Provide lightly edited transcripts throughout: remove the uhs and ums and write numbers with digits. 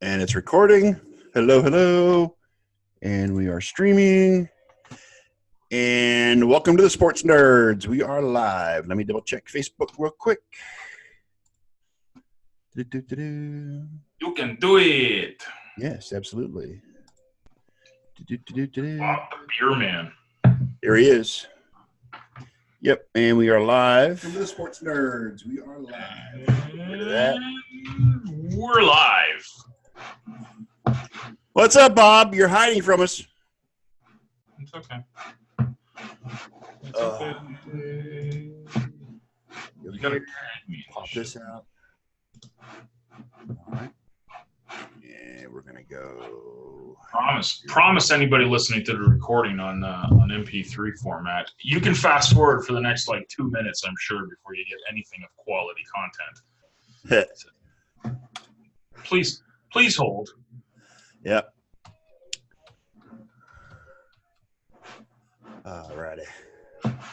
And it's recording. Hello, hello. And we are streaming. And welcome to the Sports Nerds. We are live. Let me double check Facebook real quick. You can do it. Yes, absolutely. Bob the Beer Man. Here he is. Yep, and we are live. Welcome to the Sports Nerds. We are live. Look at that. We're live. What's up, Bob? You're hiding from us. It's okay. You gotta pop this out. All right. And we're gonna go. Promise anybody listening to the recording on MP3 format. You can fast forward for the next 2 minutes, I'm sure, before you get anything of quality content. Please hold. Yep. All righty.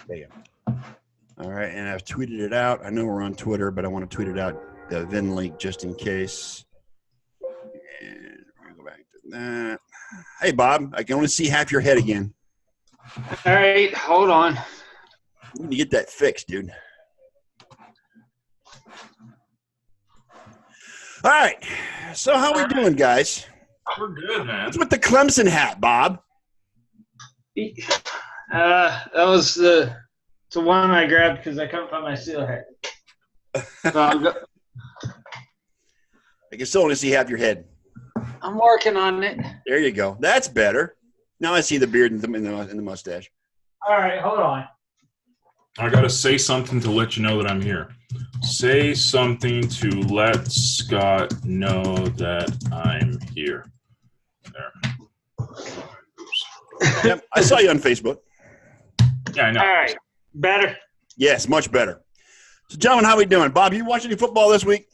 There you go. All right, and I've tweeted it out. I know we're on Twitter, but I want to tweet it out, the Vin link, just in case. And we're going to go back to that. Hey, Bob, I can only see half your head again. All right, hold on. We need to get that fixed, dude. All right, so how we doing, guys? We're good, man. What's with the Clemson hat, Bob? That was the one I grabbed because I couldn't find my seal hat. So I can still only see half your head. I'm working on it. There you go. That's better. Now I see the beard and the mustache. All right, hold on. I got to say something to let you know that I'm here. Say something to let Scott know that I'm here. There. Yep, I saw you on Facebook. Yeah, I know. All right, better? Yes, much better. So, gentlemen, how we doing? Bob, you watch any football this week?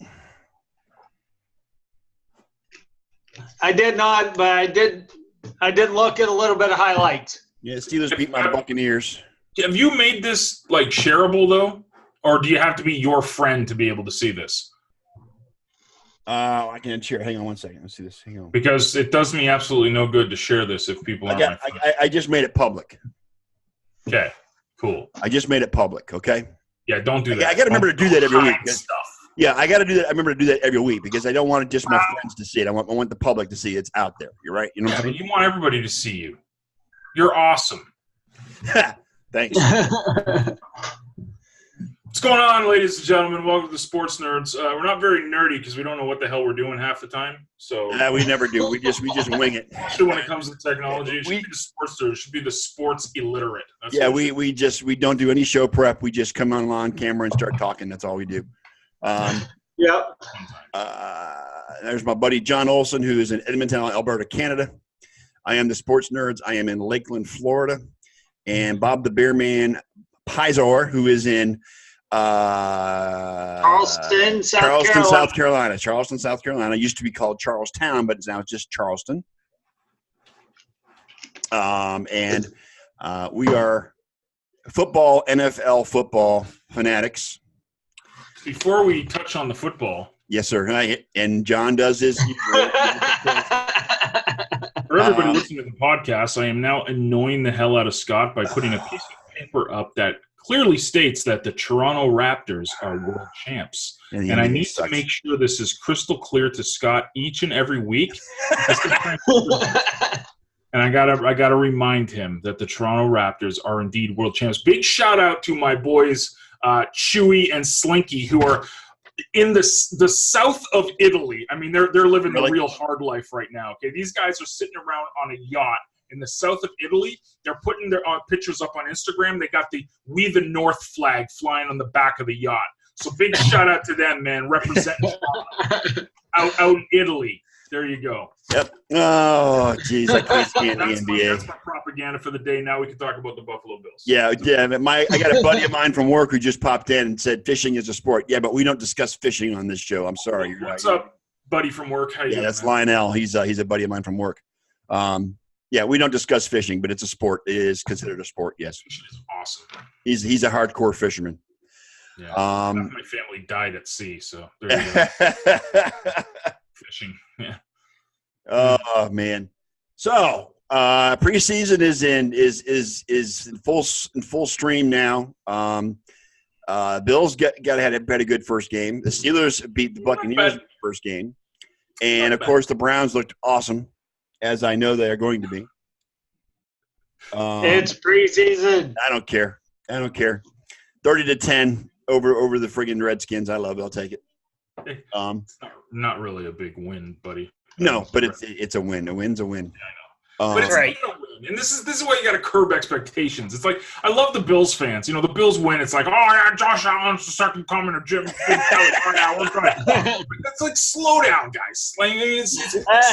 I did not, but I did look at a little bit of highlights. Yeah, Steelers beat my Buccaneers. Have you made this shareable though, or do you have to be your friend to be able to see this? I can share. Hang on one second. Let's see this. Hang on. Because it does me absolutely no good to share this if people aren't my friends. I just made it public. Okay, cool. I just made it public. Okay. Yeah, don't do that. I got to remember to do that every week. Stuff. Yeah, I got to do that. I remember to do that every week because I don't want just my friends to see it. I want the public to see it's out there. You're right. You know what I'm saying? You want everybody to see you. You're awesome. Thanks. What's going on, ladies and gentlemen? Welcome to the Sports Nerds. We're not very nerdy because we don't know what the hell we're doing half the time. So we never do. We just wing it. Especially when it comes to technology, it should be the Sports Nerds. It should be the sports illiterate. That's we don't do any show prep. We just come on camera and start talking. That's all we do. Yep. There's my buddy John Olson, who is in Edmonton, Alberta, Canada. I am the Sports Nerds. I am in Lakeland, Florida. And Bob the Beer Man Pizor, who is in Charleston, South Carolina. Charleston, South Carolina. Used to be called Charlestown, but now it's just Charleston. And we are NFL football fanatics. Before we touch on the football. Yes, sir. And John does his. For everybody listening to the podcast, I am now annoying the hell out of Scott by putting a piece of paper up that clearly states that the Toronto Raptors are world champs. And I need to make sure this is crystal clear to Scott each and every week. And I gotta remind him that the Toronto Raptors are indeed world champs. Big shout out to my boys Chewy and Slinky, who are in the south of Italy. I mean, they're living the real hard life right now. Okay, these guys are sitting around on a yacht in the south of Italy. They're putting their pictures up on Instagram. They got the "We the North" flag flying on the back of the yacht. So big shout out to them, man, representing out in Italy. There you go. Yep. Oh, geez, I can't stand the NBA. That's my propaganda for the day. Now we can talk about the Buffalo Bills. Yeah. I got a buddy of mine from work who just popped in and said fishing is a sport. Yeah, but we don't discuss fishing on this show. I'm sorry. What's up, buddy from work? How you doing, that's man? Lionel. He's a buddy of mine from work. Yeah, we don't discuss fishing, but it's a sport. It is considered a sport. Yes. Fishing is awesome. He's a hardcore fisherman. Yeah. My family died at sea, so there you go. Fishing. Yeah. Oh man. So preseason is in full stream now. Bills had a good first game. The Steelers beat the Buccaneers in the first game, and of course the Browns looked awesome, as I know they are going to be. It's preseason. I don't care. 30-10 over the friggin' Redskins. I love it. I'll take it. It's not really a big win, buddy. No, but it's a win. A win's a win. Yeah, I know. But it's right. not a win. And this is why you got to curb expectations. It's like, I love the Bills fans. You know, the Bills win. It's like, oh, yeah, Josh Allen's the second coming of Jim Kelly. It's like, slow down, guys. Like,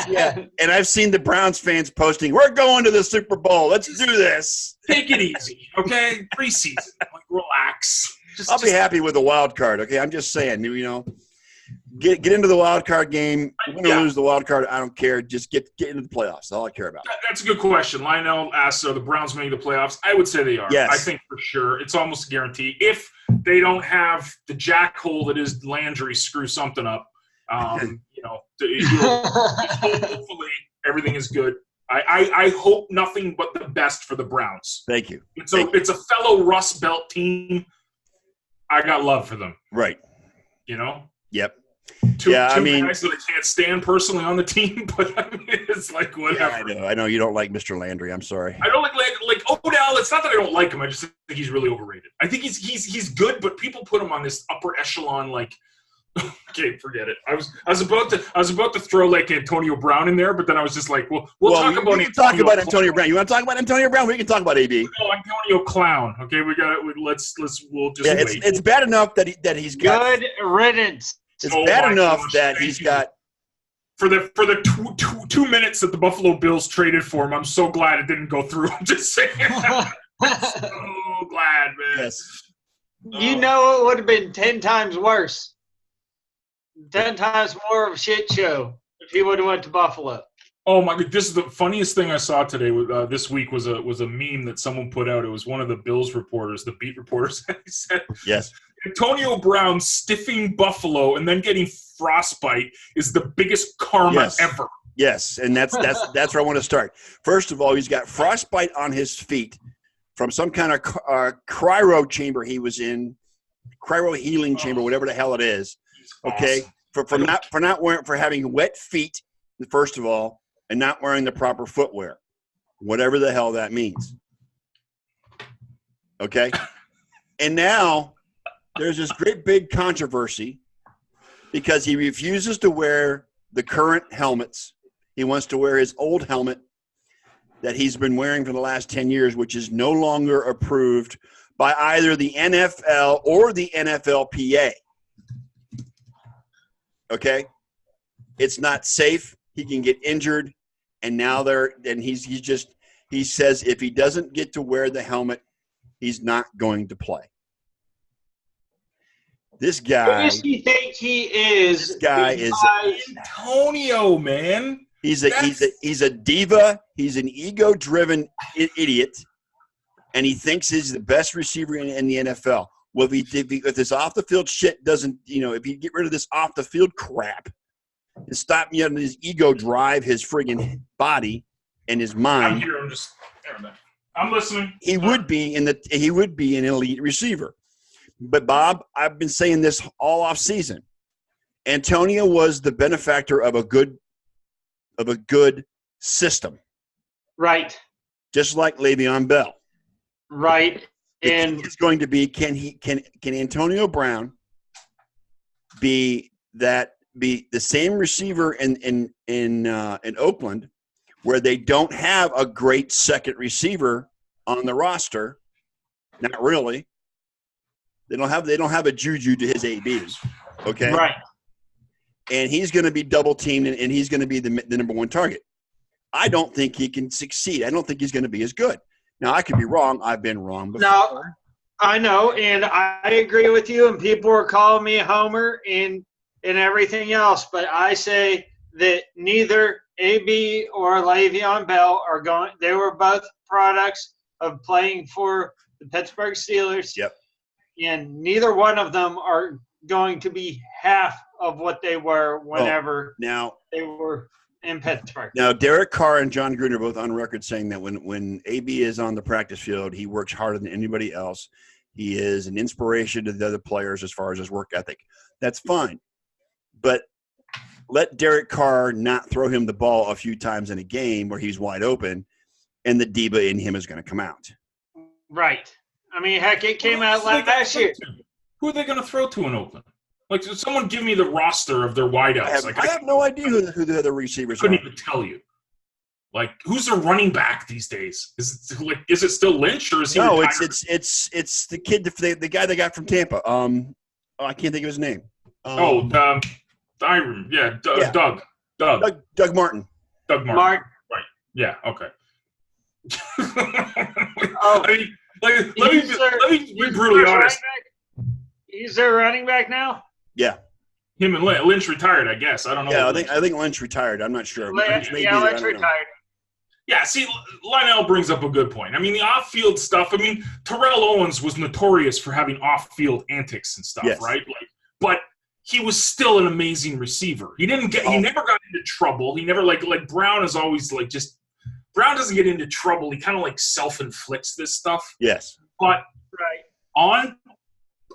yeah. And I've seen the Browns fans posting, we're going to the Super Bowl. Let's do this. Take it easy, okay? Preseason. Like, relax. I'll be happy with a wild card, okay? I'm just saying, you know, get into the wild card game. Win or lose the wild card, I don't care. Just get into the playoffs. That's all I care about. That's a good question. Lionel asked, are the Browns making the playoffs? I would say they are. Yes. I think for sure. It's almost a guarantee. If they don't have the jackhole that is Landry screw something up, you know, hopefully everything is good. I hope nothing but the best for the Browns. Thank you. It's a fellow Rust Belt team. I got love for them. Right. You know? Yep. Two guys that I can't stand personally on the team, but I mean, it's like whatever. Yeah, I know. You don't like Mr. Landry. I'm sorry. I don't like Odell. It's not that I don't like him. I just think he's really overrated. I think he's good, but people put him on this upper echelon. Like, okay, forget it. I was about to throw like Antonio Brown in there, but then I was just like, we'll talk about Antonio Brown. You want to talk about Antonio Brown? We can talk about AB. No, Antonio Clown. Okay, we got it. We'll just wait. It's bad enough that he's got good riddance. It's bad enough that he's got for the 2 minutes that the Buffalo Bills traded for him. I'm so glad it didn't go through. I'm just saying. I'm so glad, man. Yes. You know, it would have been 10 times worse. 10 times more of a shit show if he would have went to Buffalo. Oh my God! This is the funniest thing I saw today. This week was a meme that someone put out. It was one of the Bills reporters, the beat reporters. He said, "Yes, Antonio Brown stiffing Buffalo and then getting frostbite is the biggest karma ever." Yes, and that's where I want to start. First of all, he's got frostbite on his feet from some kind of cryo chamber he was in, cryo healing chamber, whatever the hell it is. Okay, awesome. for having wet feet, first of all, and not wearing the proper footwear, whatever the hell that means. Okay, and now there's this great big controversy because he refuses to wear the current helmets. He wants to wear his old helmet that he's been wearing for the last 10 years, which is no longer approved by either the NFL or the NFLPA. Okay? It's not safe. He can get injured. And now he says if he doesn't get to wear the helmet, he's not going to play. This guy. Who does he think he is? This guy is Antonio, man. He's a diva. He's an ego-driven idiot, and he thinks he's the best receiver in the NFL. Well, if this off-the-field shit doesn't, if you get rid of this off-the-field crap and stop letting his ego drive his friggin' body and his mind, I'm here. I'm listening. He would be an elite receiver. But Bob, I've been saying this all off season. Antonio was the benefactor of a good system. Right. Just like Le'Veon Bell. Right. And it's going to be can Antonio Brown be the same receiver in Oakland where they don't have a great second receiver on the roster? Not really. They don't have a Juju to his AB. Okay. Right. And he's going to be double teamed, and he's going to be the number one target. I don't think he can succeed. I don't think he's going to be as good. Now, I could be wrong. I've been wrong before. No, I know, and I agree with you, and people are calling me a homer and everything else, but I say that neither AB or Le'Veon Bell are going – they were both products of playing for the Pittsburgh Steelers. Yep. And neither one of them are going to be half of what they were whenever they were in Pittsburgh. Now, Derek Carr and John Gruden are both on record saying that when AB is on the practice field, he works harder than anybody else. He is an inspiration to the other players as far as his work ethic. That's fine. But let Derek Carr not throw him the ball a few times in a game where he's wide open, and the diva in him is going to come out. Right. I mean, heck, it came out last year. Who are they going to throw to in Oakland? Like, someone give me the roster of their wideouts. I have no idea who the other receivers couldn't are. even tell you. Like, who's their running back these days? Is it still Lynch or is he? No, retired? it's the kid, the guy they got from Tampa. I can't think of his name. Doug Martin. Doug Martin. Right. Yeah. Okay. Let me be brutally honest. He's their running back now? Yeah. Him and Lynch retired, I guess. I don't know. Yeah, I think Lynch retired. I'm not sure. Lynch retired. Yeah, see, Lionel brings up a good point. I mean, the off-field stuff, Terrell Owens was notorious for having off-field antics and stuff, yes. Right? But he was still an amazing receiver. He never got into trouble. He never, like Brown is always, Brown doesn't get into trouble. He kind of, self-inflicts this stuff. Yes. But on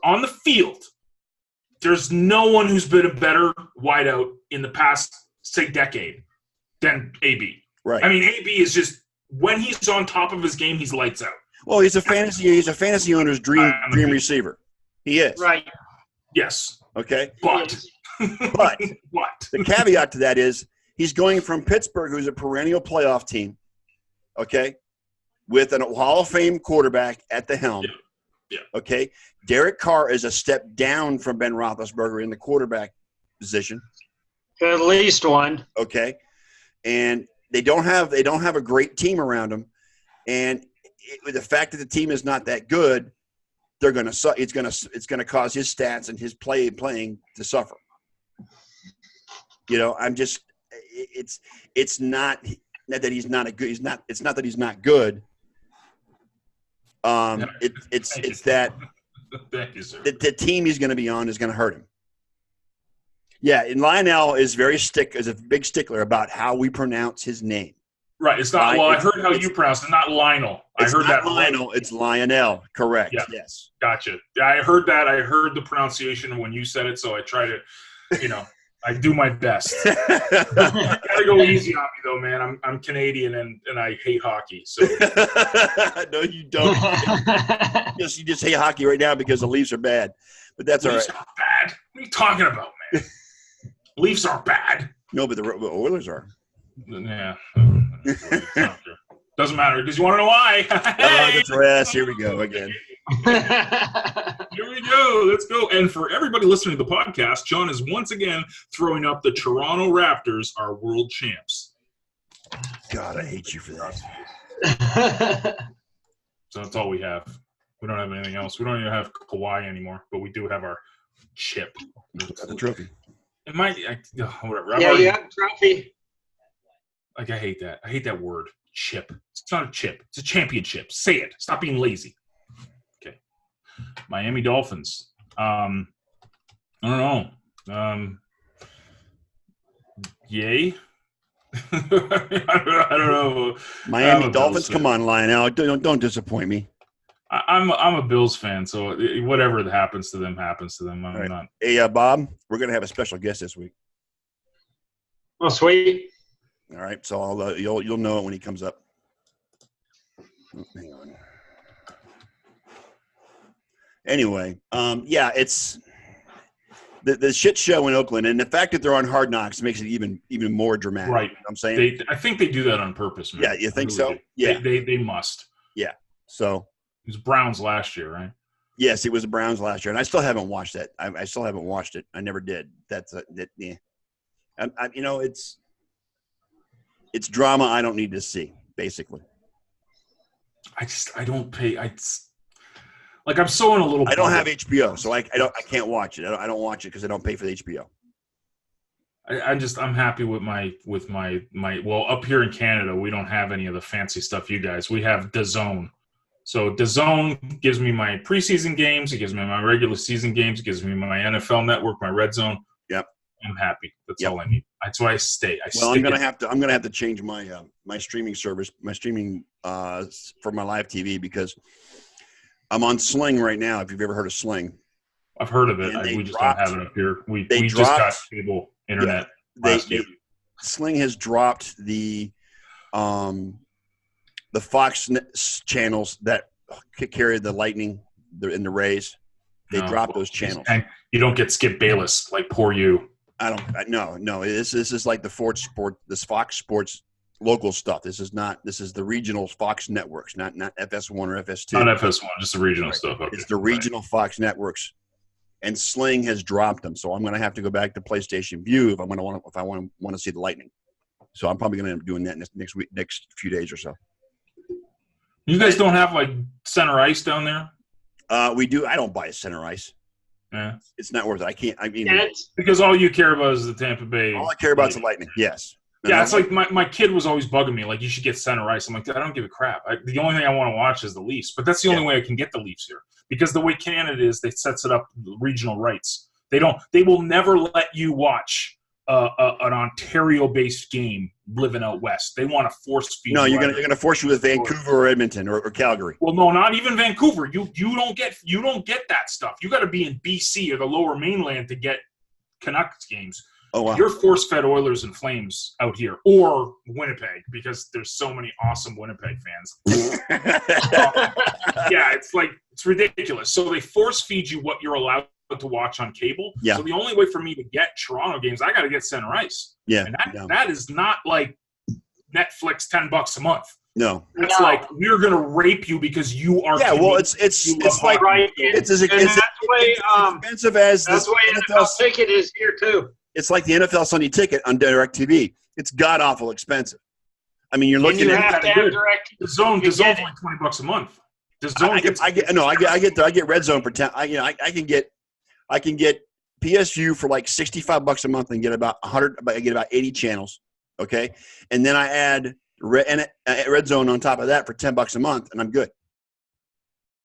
the field, there's no one who's been a better wideout in the past, say, decade than AB. Right. AB is just when he's on top of his game, he's lights out. Well, he's a fantasy owner's dream receiver. He is. Right. Yes. Okay. But the caveat to that is he's going from Pittsburgh, who's a perennial playoff team, okay, with a Hall of Fame quarterback at the helm. Yeah. Okay. Derek Carr is a step down from Ben Roethlisberger in the quarterback position. At least one. Okay. And they don't have a great team around them, and with the fact that the team is not that good, they're going to it's going to cause his stats and his playing to suffer. It's not that he's not a good. It's not that he's not good. It's that Thank you, sir. The team he's going to be on is going to hurt him. Yeah, and Lionel is a big stickler about how we pronounce his name. Right. It's not. I heard how you pronounce it. Not Lionel. I heard that. Lionel. It's Lionel. Correct. Yeah. Yes. Gotcha. I heard that. I heard the pronunciation when you said it, so I try to, I do my best. You gotta go easy on me, though, man. I'm Canadian and I hate hockey. So. No, you don't. You just hate hockey right now because the Leafs are bad. But that's all right. Leafs are bad. What are you talking about, man? Leafs are bad. No, but the Oilers are. Yeah. Doesn't matter because you want to know why. That's right. Here we go again. Here we go. Let's go. And for everybody listening to the podcast, John is once again throwing up the Toronto Raptors are world champs. God, I hate you for that. So that's all we have. We don't have anything else. We don't even have Kawhi anymore, but we do have our chip. Got the trophy. It might, whatever. Yeah, you have a trophy. I hate that. I hate that word, chip. It's not a chip. It's a championship. Say it. Stop being lazy. Okay. Miami Dolphins. I don't know. Yay. I don't know. Miami Dolphins. Come on, Lionel. Don't disappoint me. I'm a Bills fan, so whatever happens to them happens to them. I'm not. Hey, Bob, we're gonna have a special guest this week. Oh, sweet. All right, so you'll know it when he comes up. Oh, hang on. Anyway, it's the shit show in Oakland, and the fact that they're on Hard Knocks makes it even more dramatic. Right. You know what I'm saying? I think they do that on purpose, man. Yeah, you think so? Do. Yeah, they must. Yeah. So it was Browns last year, right? Yes, it was the Browns last year, and I still haven't watched that. I still haven't watched it. I never did. Yeah. It's drama I don't need to see, basically. I don't pay. I'm so in a little. I don't have HBO, so I can't watch it. I don't watch it because I don't pay for the HBO. I'm happy with my well, up here in Canada we don't have any of the fancy stuff you guys. We have DAZN. So DAZN gives me my preseason games, it gives me my regular season games, it gives me my NFL Network, my Red Zone. Yep. I'm happy. That's Yep. all I need. That's why I stay. I'm gonna have to change my my streaming service, my streaming for my live TV, because I'm on Sling right now. If you've ever heard of Sling, I've heard of it. We just don't have it up here. We just got cable internet. Sling has dropped the Fox channels that carry the Lightning and the Rays. They dropped those channels. And you don't get Skip Bayless, like poor you. No. This is like the this Fox Sports local stuff. This is the regional Fox networks, not FS1 or FS2. Not FS1, just the regional stuff. Okay. It's the regional Fox networks, and Sling has dropped them. So I'm going to have to go back to PlayStation View if I want to see the Lightning. So I'm probably going to end up doing that next few days or so. You guys don't have like center ice down there? We do. I don't buy a center ice. Yeah, it's not worth it. I can't. I mean, because all you care about is the Tampa Bay. All I care about is the Lightning. Yes. Yeah, it's like my kid was always bugging me, like, you should get center ice. I'm like, I don't give a crap. The only thing I want to watch is the Leafs, but that's the only way I can get the Leafs here, because the way Canada is, they sets it up regional rights. They will never let you watch an Ontario-based game living out west. They want to force feed. No, you're gonna force you with Vancouver or Edmonton or Calgary. Well, no, not even Vancouver. You don't get that stuff. You got to be in BC or the Lower Mainland to get Canucks games. Oh, wow. You're force-fed Oilers and Flames out here, or Winnipeg, because there's so many awesome Winnipeg fans. Yeah, it's ridiculous. So they force-feed you what you're allowed to watch on cable. Yeah. So the only way for me to get Toronto games, I got to get center ice. Yeah. And that is not like Netflix $10 a month. No. It's like, we're going to rape you because you are. Yeah, well, it's like right. It's as expensive as that's the way NFL ticket is here too. It's like the NFL Sunday ticket on DirecTV. It's god awful expensive. I mean, you're looking at the Zone's like $20 a month. The Zone I get Red Zone for 10. I can get PSU for like $65 a month and get about 100. I get about 80 channels. Okay, and then I add Red Zone on top of that for $10 a month, and I'm good.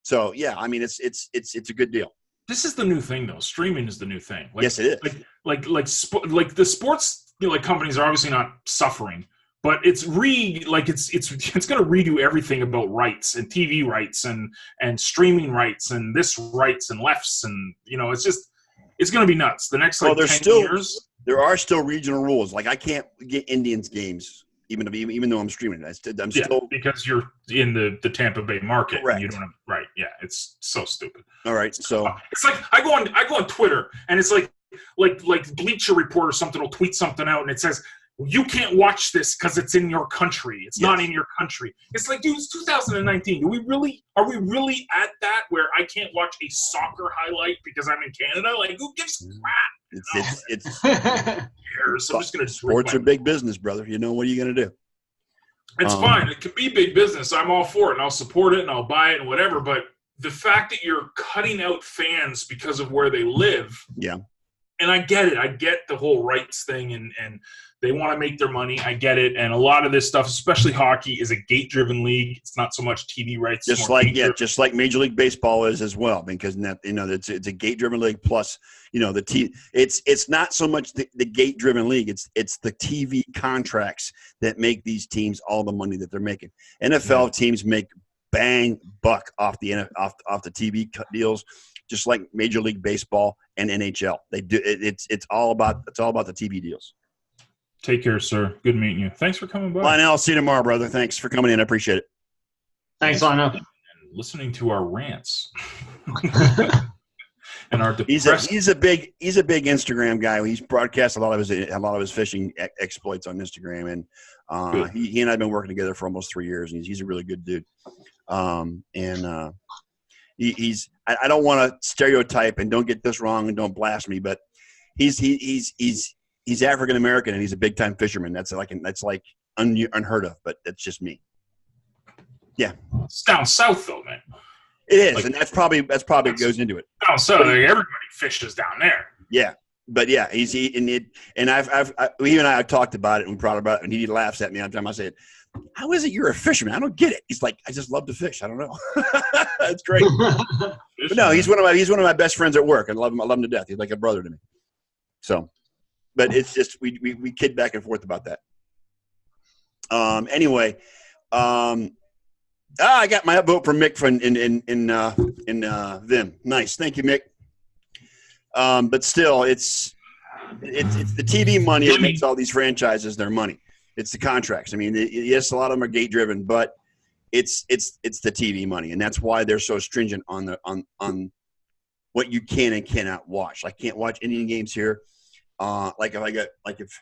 So yeah, I mean, it's a good deal. This is the new thing, though. Streaming is the new thing. Yes, it is. Like the sports companies are obviously not suffering, but it's going to redo everything about rights and TV rights and streaming rights and this rights and lefts, and it's going to be nuts. The next 10 years. There are still regional rules. Like I can't get Indians games even though I'm streaming it. I'm still because you're in the Tampa Bay market. Correct. And you don't have right. Yeah, it's so stupid. All right, so it's like I go on Twitter and it's like Bleacher Report or something will tweet something out and it says, you can't watch this because it's in your country. It's not in your country. It's like, dude, it's 2019. Are we really at that where I can't watch a soccer highlight because I'm in Canada? Like, who gives a crap? So I'm just gonna sports are big business, brother. What are you gonna do? It's fine. It could be big business. I'm all for it, and I'll support it, and I'll buy it, and whatever. But the fact that you're cutting out fans because of where they live, and I get it. I get the whole rights thing, and they want to make their money. I get it. And a lot of this stuff, especially hockey, is a gate-driven league. It's not so much TV rights. Just like Major League Baseball is as well, because it's a gate-driven league. Plus, it's not so much the gate-driven league. It's the TV contracts that make these teams all the money that they're making. NFL teams make bang buck off the TV deals, just like Major League Baseball and NHL. They do. It's all about the TV deals. Take care, sir. Good meeting you. Thanks for coming by. Lionel, I'll see you tomorrow, brother. Thanks for coming in. I appreciate it. Thanks, Lionel. And listening to our rants. And our he's a big Instagram guy. He's broadcast a lot of his fishing exploits on Instagram, and he and I've been working together for almost 3 years. And he's a really good dude. He's I don't want to stereotype, and don't get this wrong, and don't blast me, but he's African American and he's a big time fisherman. That's like unheard of, but that's just me. Yeah, it's down south though, man. It is, and that's probably what goes into it. Down south, everybody fishes down there. Yeah, but yeah, he and I've talked about it and we brought it about it, and he laughs at me every time I say it. How is it you're a fisherman? I don't get it. He's like, I just love to fish. I don't know. That's great. But no, he's one of my best friends at work. I love him to death. He's like a brother to me. So. but it's just we kid back and forth about that. Anyway, I got my vote for Mick in Vim. Nice, thank you, Mick. But still, it's the TV money that makes all these franchises their money. It's the contracts. I mean, yes, a lot of them are gate driven, but it's the TV money, and that's why they're so stringent on what you can and cannot watch. I can't watch Indian games here. If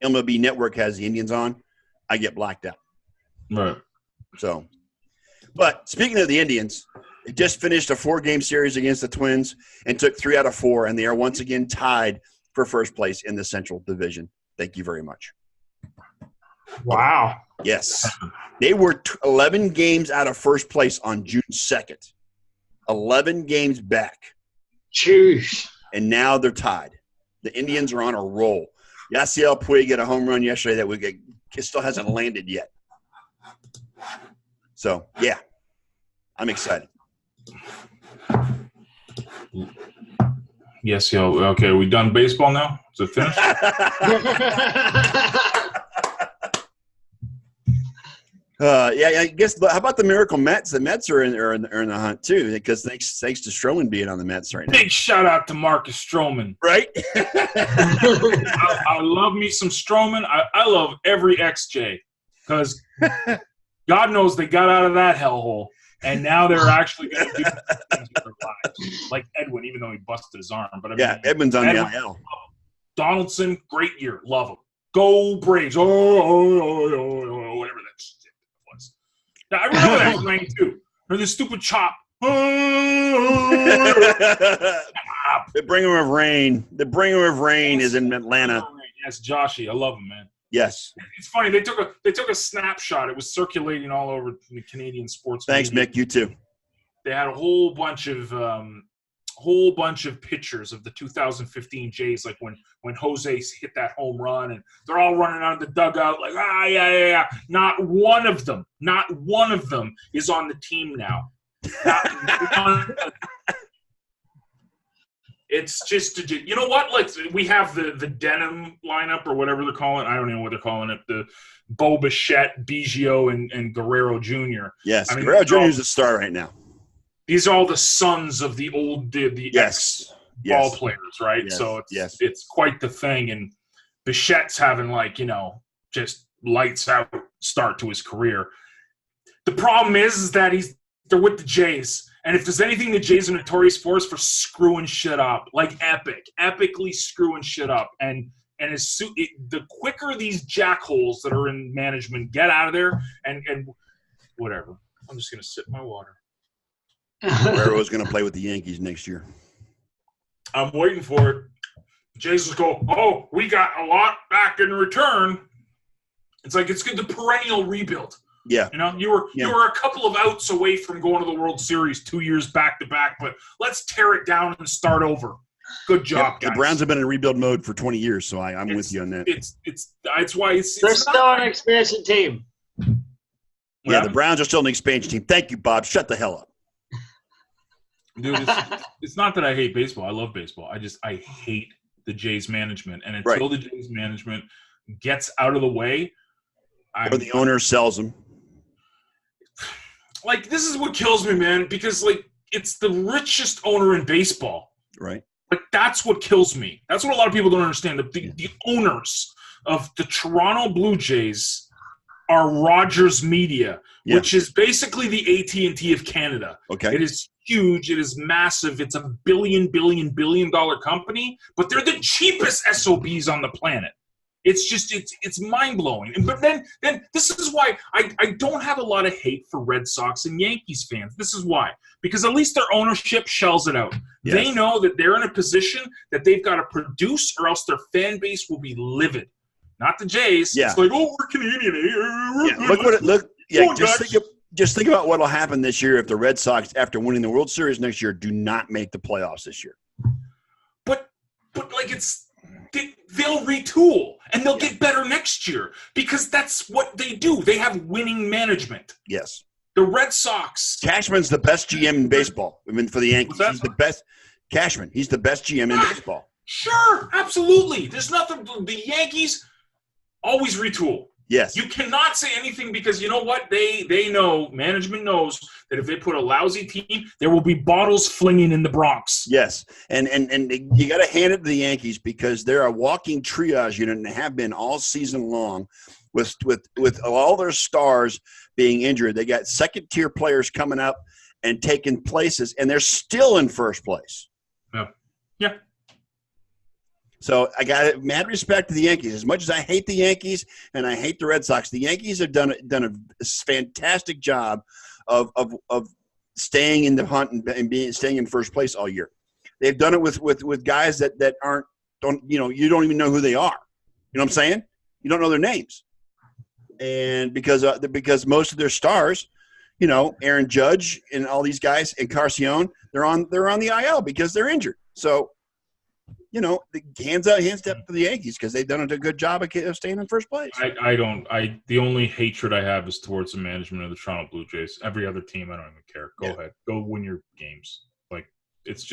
MLB Network has the Indians on, I get blacked out. Right. So, but speaking of the Indians, they just finished a 4-game series against the Twins and took 3 out of 4, and they are once again tied for first place in the Central Division. Thank you very much. Wow. Yes. They were 11 games out of first place on June 2nd. 11 games back. Jeez. And now they're tied. The Indians are on a roll. Yasiel Puig got a home run yesterday that still hasn't landed yet. So, yeah, I'm excited. Yes, yo. Okay, are we done baseball now? Is it finished? Yeah, I guess. How about the Miracle Mets? The Mets are in the hunt too, because thanks to Stroman being on the Mets right now. Big shout out to Marcus Stroman. Right? I love me some Stroman. I love every XJ because God knows they got out of that hellhole, and now they're actually going to do things with their lives. Like Edwin, even though he busted his arm. But I mean, Edwin's on the IL. Donaldson, great year, love him. Go Braves! Oh, whatever that shit was. Now, I remember that playing too. Or the stupid chop. The Bringer of Rain. The Bringer of Rain is in Atlanta. Yes, Joshy, I love him, man. Yes. It's funny. They took a snapshot. It was circulating all over the Canadian sports. Thanks, media. Mick. You too. They had a whole bunch of pictures of the 2015 Jays, like when Jose hit that home run, and they're all running out of the dugout like, yeah. Not one of them is on the team now. It's just, you know what? Like, we have the denim lineup or whatever they're calling it. I don't know what they're calling it. The Bo Bichette, Biggio, and Guerrero Jr. Yes, Guerrero Jr. is a star right now. These are all the sons of the old, the ex-ball players, right? Yes. So it's quite the thing. And Bichette's having, just lights out start to his career. The problem is that they're with the Jays. And if there's anything the Jays are notorious for, is for screwing shit up, like epically screwing shit up. And the quicker these jackholes that are in management get out of there, and whatever. I'm just gonna sip my water. Guerrero's going to play with the Yankees next year. I'm waiting for it. Jays will go, oh, we got a lot back in return. It's like it's the perennial rebuild. Yeah. You know, you were a couple of outs away from going to the World Series 2 years back to back, but let's tear it down and start over. Good job, guys. The Browns have been in rebuild mode for 20 years, so I'm with you on that. It's why they're still an expansion team. Yeah, the Browns are still an expansion team. Thank you, Bob. Shut the hell up. Dude, it's not that I hate baseball. I love baseball. I hate the Jays management. And until the Jays management gets out of the way, or the owner sells them. Like, this is what kills me, man, because, it's the richest owner in baseball. Right. Like, that's what kills me. That's what a lot of people don't understand. The owners of the Toronto Blue Jays are Rogers Media, which is basically the AT&T of Canada. Okay. It is huge. It is massive. It's a billion dollar company, but they're the cheapest SOBs on the planet. It's just, it's mind-blowing. But then this is why I don't have a lot of hate for Red Sox and Yankees fans. This is why. Because at least their ownership shells it out. Yes. They know that they're in a position that they've got to produce, or else their fan base will be livid. Not the Jays. Yeah. It's like, oh, we're Canadian. Look. Yeah, just think about what will happen this year if the Red Sox, after winning the World Series next year, do not make the playoffs this year. But they'll retool and they'll get better next year because that's what they do. They have winning management. Yes. The Red Sox. Cashman's the best GM in baseball. I mean, for the Yankees, he's the best. Cashman, he's the best GM in baseball. Sure, absolutely. There's nothing. The Yankees always retool. Yes. You cannot say anything because you know what? They know, management knows that if they put a lousy team, there will be bottles flinging in the Bronx. Yes. And you got to hand it to the Yankees because they're a walking triage unit and have been all season long with all their stars being injured. They got second-tier players coming up and taking places, and they're still in first place. Yeah. So I got mad respect to the Yankees. As much as I hate the Yankees and I hate the Red Sox, the Yankees have done a fantastic job of staying in the hunt and staying in first place all year. They've done it with guys that you don't even know who they are. You know what I'm saying? You don't know their names, and because most of their stars, Aaron Judge and all these guys and Carcione, they're on the IL because they're injured. So. The hands up to the Yankees because they've done a good job of staying in first place. The only hatred I have is towards the management of the Toronto Blue Jays. Every other team, I don't even care. Go ahead. Go win your games. Like, it's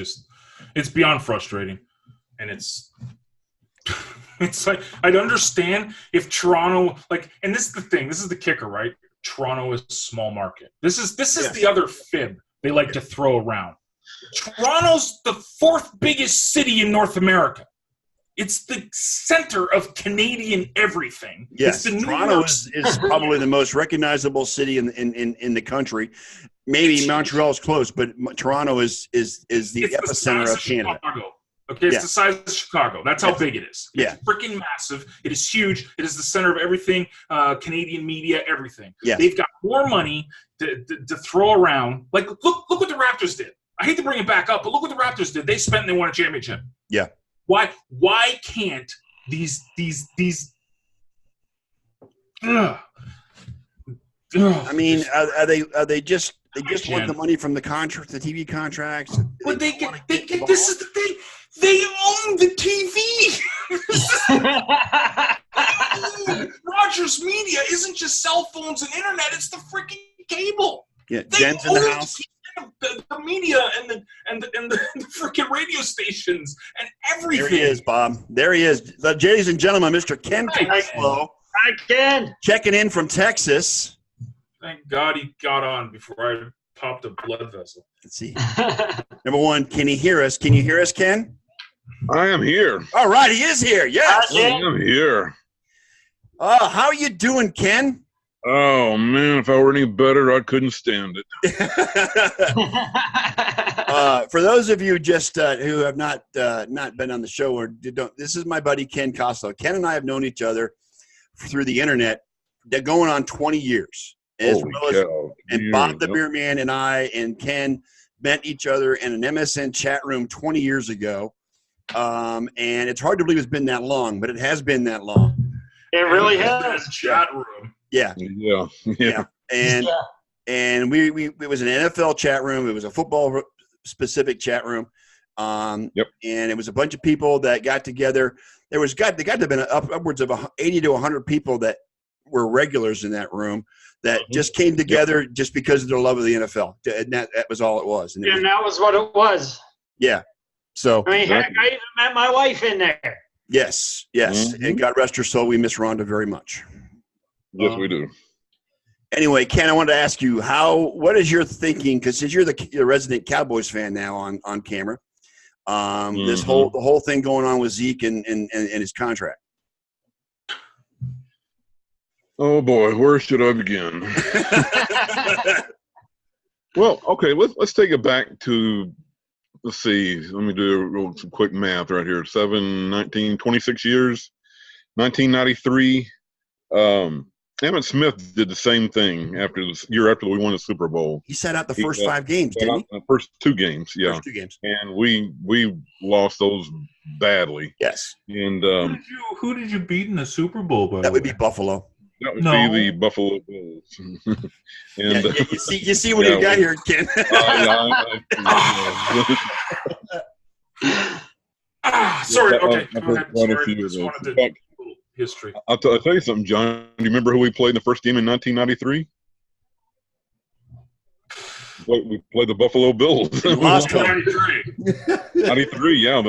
beyond frustrating. And it's like, I'd understand if Toronto, and this is the thing. This is the kicker, right? Toronto is a small market. This is the other fib they like to throw around. Toronto's the fourth biggest city in North America. It's the center of Canadian everything. Yes, Toronto is probably the most recognizable city in the country. Maybe Montreal's close, but Toronto is the epicenter of Canada. Chicago. Okay, it's the size of Chicago. That's how big it is. It's freaking massive. It is huge. It is the center of everything, Canadian media, everything. Yes. They've got more money to throw around. Like, look what the Raptors did. I hate to bring it back up, but look what the Raptors did. They spent and they won a championship. Yeah. Why can't these I mean, are they just want the money from the contract, the TV contracts? But they get this is the thing. They own the TV. Rogers Media isn't just cell phones and internet, it's the freaking cable. Yeah, Jen's in the house. The media and the freaking radio stations and everything. There he is, Bob. There he is. Ladies and gentlemen, Mr. Ken Costlow. Hi, Ken. Checking in from Texas. Thank God he got on before I popped a blood vessel. Let's see. Number one, can he hear us? Can you hear us, Ken? I am here. All right, he is here. Yes. I am here. How are you doing, Ken? Oh, man, if I were any better, I couldn't stand it. For those of you just who have not been on the show or don't, this is my buddy Ken Costlow. Ken and I have known each other through the internet. They're going on 20 years. And Bob the Beer Man and I and Ken met each other in an MSN chat room 20 years ago. And it's hard to believe it's been that long, but it has been that long. It really has. Chat room. Yeah. And it was an NFL chat room. It was a football specific chat room. And it was a bunch of people that got together. There got to have been upwards of 80 to 100 people that were regulars in that room that just came together just because of their love of the NFL. And that was all it was. And that was what it was. Yeah. So I even met my wife in there. Yes. Mm-hmm. And God rest her soul, we miss Rhonda very much. Yes, we do. Anyway, Ken, I wanted to ask you what is your thinking? Because since you're the resident Cowboys fan now on camera, the whole thing going on with Zeke and his contract. Oh boy, where should I begin? Well, okay, let's take it back to. Let's see. Let me do some quick math right here. 26 years, 1993. Emmitt Smith did the same thing after the year after we won the Super Bowl. He sat out the first 5 games, didn't he? The first 2 games, yeah. First 2 games. And we lost those badly. Yes. And who did you beat in the Super Bowl? By that would be Buffalo. That would be the Buffalo Bills. And you see what you got here, Ken. Sorry. Okay. Go ahead. Sorry. Just wanted to history. I'll tell you something, John. Do you remember who we played in the first game in 1993? we played the Buffalo Bills. We lost him. 93, yeah.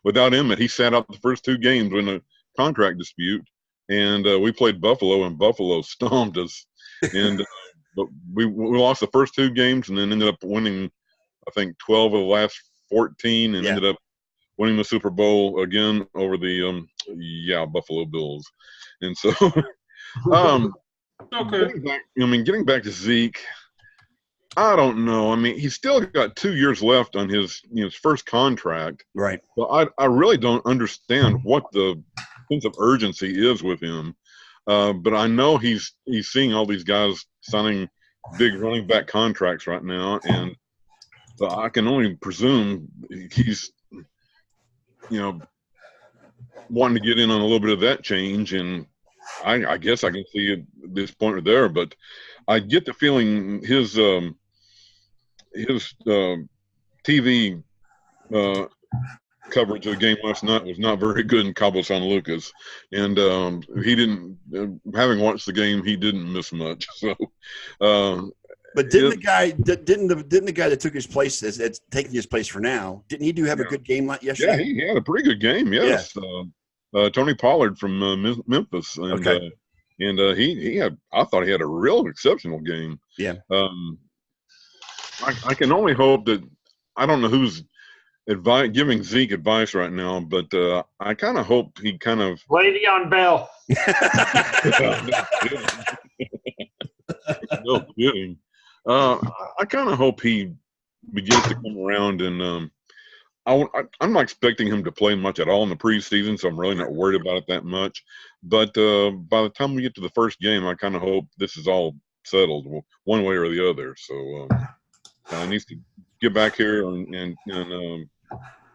Without Emmett, he sat out the first 2 games in a contract dispute, and we played Buffalo, and Buffalo stomped us. And but we lost the first 2 games, and then ended up winning, I think, 12 of the last 14, and ended up winning the Super Bowl again over the Buffalo Bills. And so, getting back to Zeke. I don't know. I mean, he's still got 2 years left on his first contract. Right. But I really don't understand what the sense of urgency is with him. But I know he's seeing all these guys signing big running back contracts right now, and I can only presume he's wanting to get in on a little bit of that change, and I guess I can see at this point there. But I get the feeling his TV coverage of the game last night was not very good in Cabo San Lucas, and he didn't. Having watched the game, he didn't miss much. So, but didn't the guy that took his place that's taking his place for now? Didn't he have a good game yesterday? Yeah, he had a pretty good game. Yes, Tony Pollard from Memphis, and he had. I thought he had a real exceptional game. Yeah. I can only hope that I don't know who's giving Zeke advice right now, but I kind of hope he kind of Le'Veon Bell. No kidding. I kind of hope he begins to come around, and I'm not expecting him to play much at all in the preseason, so I'm really not worried about it that much. But by the time we get to the first game, I kind of hope this is all settled one way or the other. So. He needs to get back here, and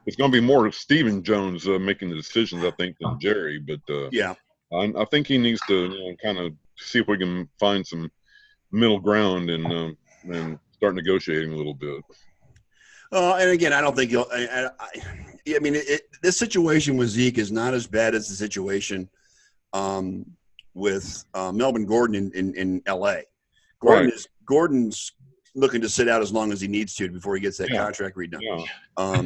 it's going to be more of Stephen Jones making the decisions, I think, than Jerry. But I think he needs to kind of see if we can find some middle ground and start negotiating a little bit. And again, I don't think he'll. I mean, this situation with Zeke is not as bad as the situation with Melvin Gordon in L.A. Gordon's looking to sit out as long as he needs to before he gets that contract redone. Yeah.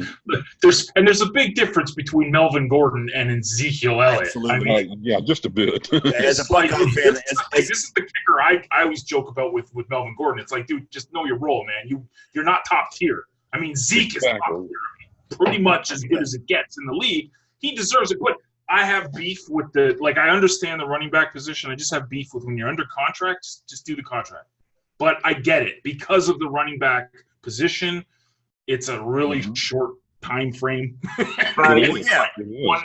There's a big difference between Melvin Gordon and Ezekiel Elliott. Absolutely. I mean, just a bit. As a Buckeye fan, this is the kicker I always joke about with Melvin Gordon. It's like, dude, just know your role, man. You're not top tier. I mean, Zeke is top tier, pretty much as good as it gets in the league. He deserves it. But I have beef with I understand the running back position. I just have beef with when you're under contract, just do the contract. But I get it. Because of the running back position, it's a really short time frame. One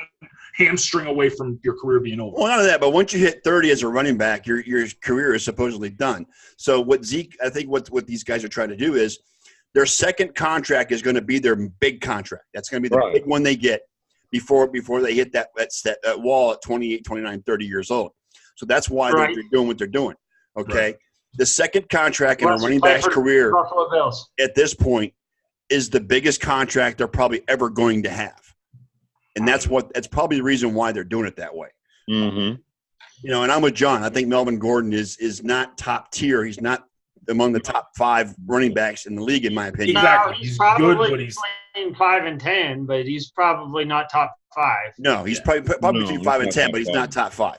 hamstring away from your career being over. Well, none of that, but once you hit 30 as a running back, your career is supposedly done. So what Zeke, I think what these guys are trying to do is their second contract is going to be their big contract. That's going to be the big one they get before they hit that wall at 28, 29, 30 years old. So that's why they're doing what they're doing, okay? Right. The second contract in a running back's career at this point is the biggest contract they're probably ever going to have. And that's probably the reason why they're doing it that way. Mm-hmm. And I'm with John. I think Melvin Gordon is not top tier. He's not among the top 5 running backs in the league, in my opinion. Exactly. He's probably good, but he's between 5 and 10, but he's probably not top 5. No, he's probably between 5 and 10, but he's not top 5.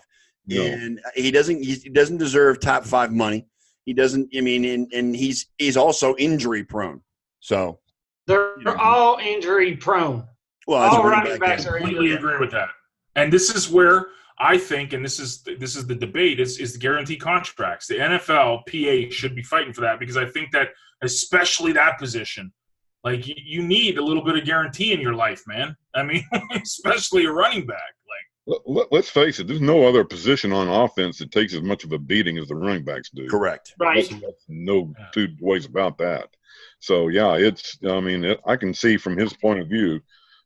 No. And he doesn't deserve top 5 money. He doesn't. I mean, and he's also injury prone. So they're all injury prone. Well, all running backs are injury. Completely agree with that. And this is where I think, and this is the debate, is the guaranteed contracts. The NFL, PA should be fighting for that, because I think that especially that position, like you need a little bit of guarantee in your life, man. I mean, especially a running back. Let's face it, there's no other position on offense that takes as much of a beating as the running backs do. Correct. Right. That's no two ways about that. So, I can see from his point of view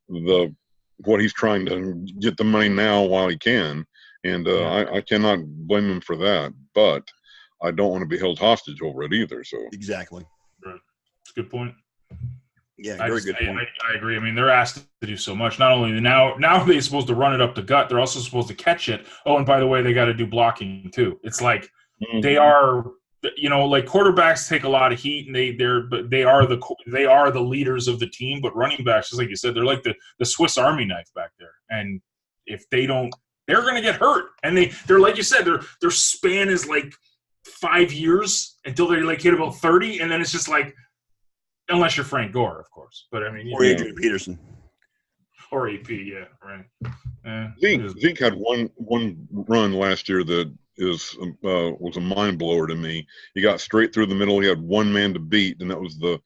what he's trying to get the money now while he can. And I cannot blame him for that. But I don't want to be held hostage over it either. So exactly. Right. That's a good point. Yeah, very good point. I agree. I mean, they're asked to do so much. Not only now they're supposed to run it up the gut, they're also supposed to catch it. Oh, and by the way, they got to do blocking too. It's like they're you know, like quarterbacks take a lot of heat, and they are the leaders of the team. But running backs, just like you said, they're like the Swiss Army knife back there. And if they don't, they're going to get hurt. And they're like you said, their span is like 5 years until they like hit about 30, and then it's just like, unless you're Frank Gore, of course. But I mean, or Adrian Peterson, or AP, yeah, right. Zeke had one run last year that was a mind blower to me. He got straight through the middle. He had one man to beat, and that was the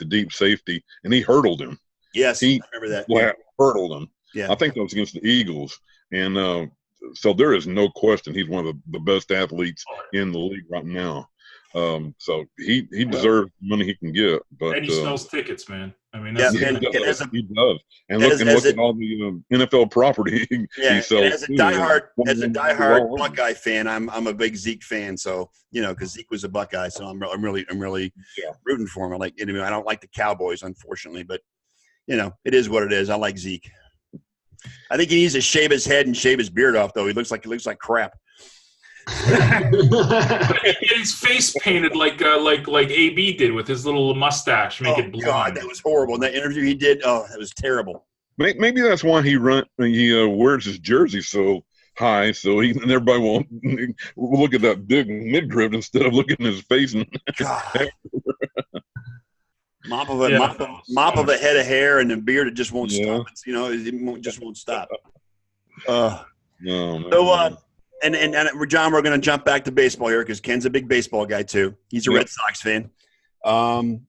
deep safety, and he hurdled him. Yes, he I remember that. Hurdled him. Yeah, I think that was against the Eagles, and so there is no question he's one of the best athletes in the league right now. So he deserves the money he can get, but and he sells tickets, man. I mean, he does. And look at all the NFL property he sells. As a diehard Buckeye fan, I'm a big Zeke fan. So because Zeke was a Buckeye, so I'm really rooting for him. I don't like the Cowboys, unfortunately, but it is what it is. I like Zeke. I think he needs to shave his head and shave his beard off, though. He looks like crap. Get his face painted like AB did with his little mustache, make it blonde. God, that was horrible. In that interview he did, that was terrible. Maybe that's why he wears his jersey so high, so and everybody will look at that big midriff instead of looking at his face. And God. Mop of a head of hair and the beard, it just won't stop. It just won't stop. So, and John, we're going to jump back to baseball here because Ken's a big baseball guy too. He's a Red Sox fan. What's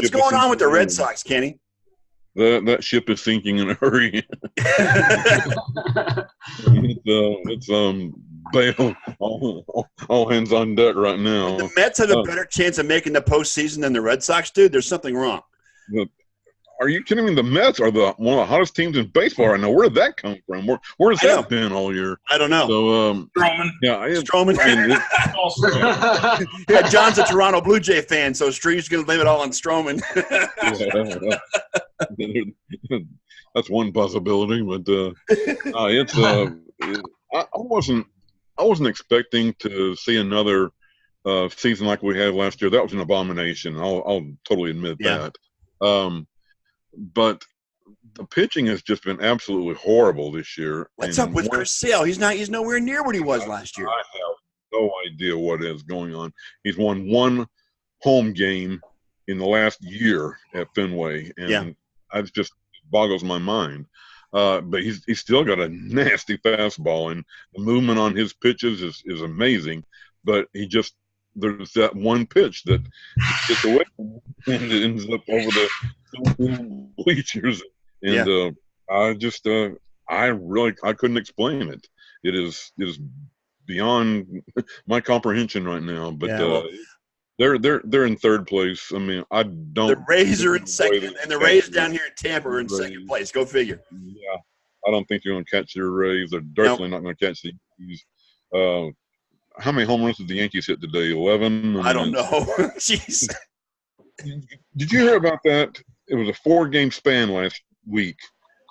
going on with the Red Sox, Kenny? That ship is sinking in a hurry. It's bail all hands on deck right now. The Mets have a better chance of making the postseason than the Red Sox do. There's something wrong. Are you kidding me? The Mets are one of the hottest teams in baseball right now. Where did that come from? Where has that been all year? I don't know. So, Stroman. Yeah, Stroman. Yeah, John's a Toronto Blue Jay fan, so Street's going to blame it all on Stroman. That's one possibility, but I wasn't expecting to see another season like we had last year. That was an abomination. I'll totally admit that. But the pitching has just been absolutely horrible this year. What's up with Chris Sale? He's nowhere near what he was last year. I have no idea what is going on. He's won one home game in the last year at Fenway, and it just boggles my mind. But he's still got a nasty fastball, and the movement on his pitches is amazing. But there's that one pitch that gets away from him and it ends up over the bleachers. And I couldn't explain it. It is beyond my comprehension right now. But they're in third place. I mean, I don't. The Rays are in second, and the Rays down here in Tampa are in second place. Go figure. Yeah, I don't think you're going to catch the Rays. They're definitely not going to catch the Yankees. How many home runs did the Yankees hit today? 11? I don't know. Jeez. Did you hear about that? It was a 4-game span last week.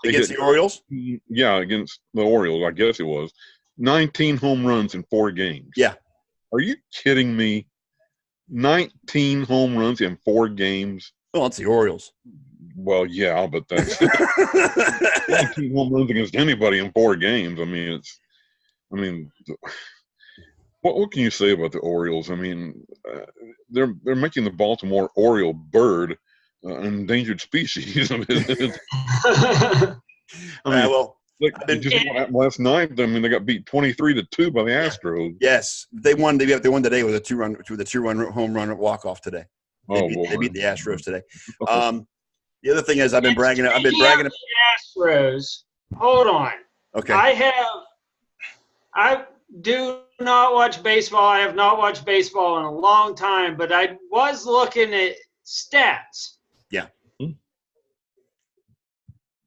Against the Orioles? Yeah, against the Orioles, I guess it was. 19 home runs in 4 games. Yeah. Are you kidding me? 19 home runs in 4 games? Well, it's the Orioles. Well, yeah, but that's 19 home runs against anybody in 4 games. What can you say about the Orioles? I mean, they're making the Baltimore Oriole bird an endangered species. What happened last night? I mean, they got beat 23-2 by the Astros. Yes, they won. They won today with a 2-run home run walk-off today. They beat the Astros today. The other thing is, I've been bragging. The Astros. Hold on. Okay. I do not watch baseball. I have not watched baseball in a long time, but I was looking at stats. Yeah.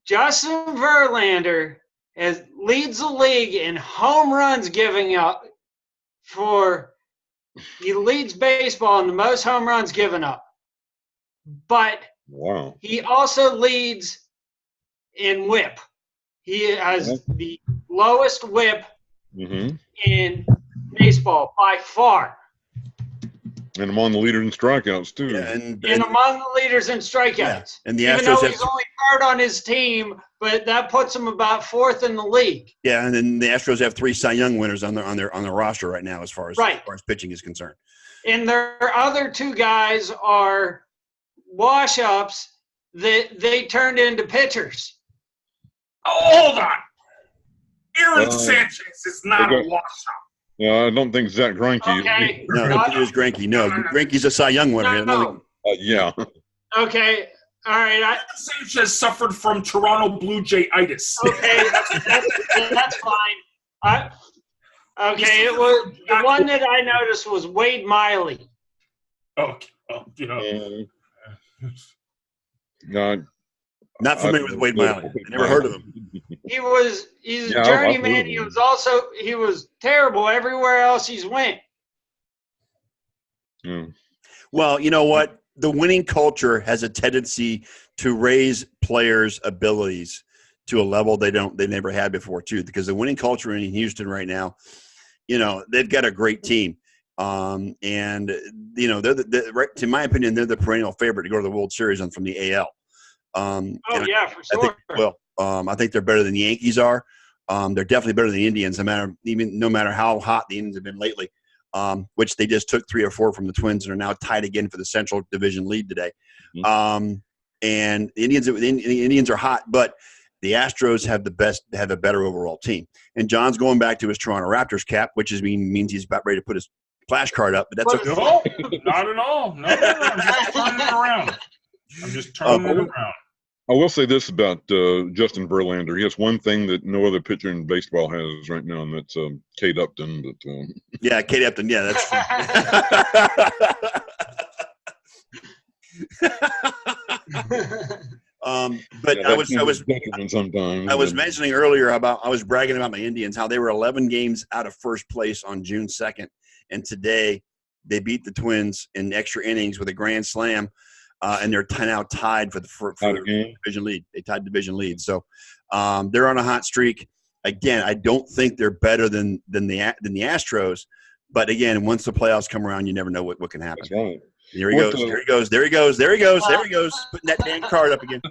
Justin Verlander leads the league in home runs giving up. He leads baseball in the most home runs given up. But he also leads in WHIP. He has the lowest WHIP in baseball by far. And among the leaders in strikeouts too. Yeah, and among the leaders in strikeouts. Yeah, and the even Astros though have he's only third on his team, but that puts him about fourth in the league. Yeah, and then the Astros have 3 Cy Young winners on their roster right now as far as pitching is concerned. And their other 2 guys are wash-ups that they turned into pitchers. Oh, hold on. Aaron Sanchez is not a washout. Yeah, I don't think Zach Greinke. Okay. No, it was Greinke. No, Greinke's a Cy Young winner. No. Yeah. Okay. All right. Aaron Sanchez suffered from Toronto Blue Jay-itis. Okay, that's fine. Okay, it was the one that I noticed was Wade Miley. Okay. Oh, you know. Not familiar with Wade Miley. I never heard of him. He's a journeyman. He was terrible everywhere else he's went. Well, you know what? The winning culture has a tendency to raise players' abilities to a level they never had before too. Because the winning culture in Houston right now, you know, they've got a great team. And you know, in my opinion, they're the perennial favorite to go to the World Series from the AL. For sure. I think they're better than the Yankees are. They're definitely better than the Indians, no matter how hot the Indians have been lately, which they just took 3 or 4 from the Twins and are now tied again for the Central Division lead today. And the Indians are hot, but the Astros have a better overall team. And John's going back to his Toronto Raptors cap, which means he's about ready to put his flash card up. But that's okay. No, not at all. No, I'm just turning it around. I'm just turning it around. I will say this about Justin Verlander. He has one thing that no other pitcher in baseball has right now, and that's Kate Upton. Yeah, Kate Upton. Yeah, that's true. But I was mentioning earlier I was bragging about my Indians, how they were 11 games out of first place on June 2nd, and today they beat the Twins in extra innings with a grand slam. And they're now tied for the division lead. They tied division lead, so they're on a hot streak. Again, I don't think they're better than the Astros, but again, once the playoffs come around, you never know what can happen. That's right. There he goes. Putting that damn card up again.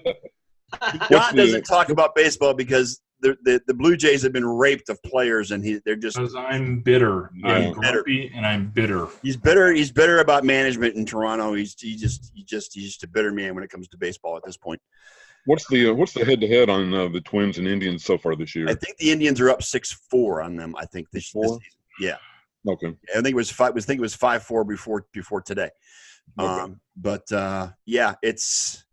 John doesn't talk about baseball because the Blue Jays have been raped of players, and they're just. Because I'm bitter. Yeah. I'm grumpy, and I'm bitter. He's bitter. He's bitter about management in Toronto. He's just a bitter man when it comes to baseball at this point. What's the head-to-head on the Twins and Indians so far this year? I think the Indians are up 6-4 on them. I think this season. Yeah. Okay. I think it was 5-4 before today. Okay. Yeah, it's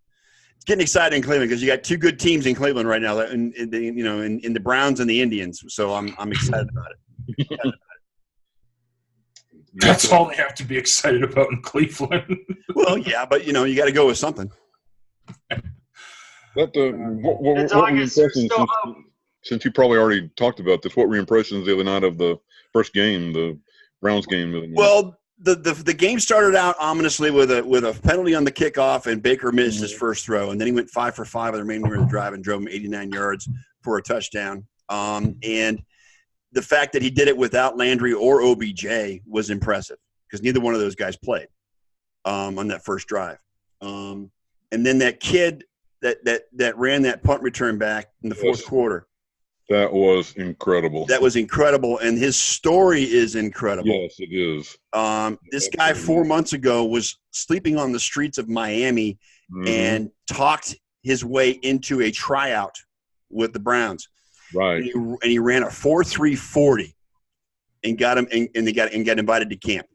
getting exciting in Cleveland because you got 2 good teams in Cleveland right now, in the Browns and the Indians. So I'm excited about it. That's all they have to be excited about in Cleveland. Well, yeah, but you got to go with something. What were your impressions? Since you probably already talked about this, what were your impressions the other night of the first game, the Browns game? Well, the game started out ominously with a penalty on the kickoff, and Baker missed his first throw, and then he went 5 for 5 on the remainder of the drive and drove him 89 yards for a touchdown. And the fact that he did it without Landry or OBJ was impressive because neither one of those guys played on that first drive. And then that kid that ran that punt return back in the fourth quarter. That was incredible. That was incredible, and his story is incredible. Yes, it is. This guy 4 months ago was sleeping on the streets of Miami and talked his way into a tryout with the Browns. Right. And he ran a 4.340 and got him and got invited to camp.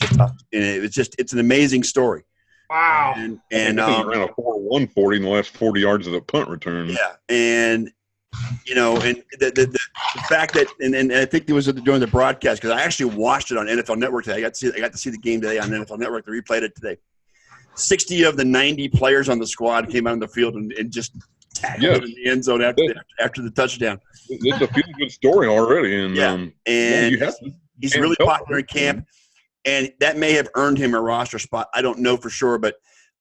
And it's an amazing story. Wow. And he ran a 4.140 in the last 40 yards of the punt return. Yeah, and and the fact that and I think it was during the broadcast because I actually watched it on NFL Network today. I got to see the game today on NFL Network. They replayed it today. 60 of the 90 players on the squad came out on the field and just tackled it in the end zone after the touchdown. It's a feel-good story already, and he's really popular in camp, and that may have earned him a roster spot. I don't know for sure, but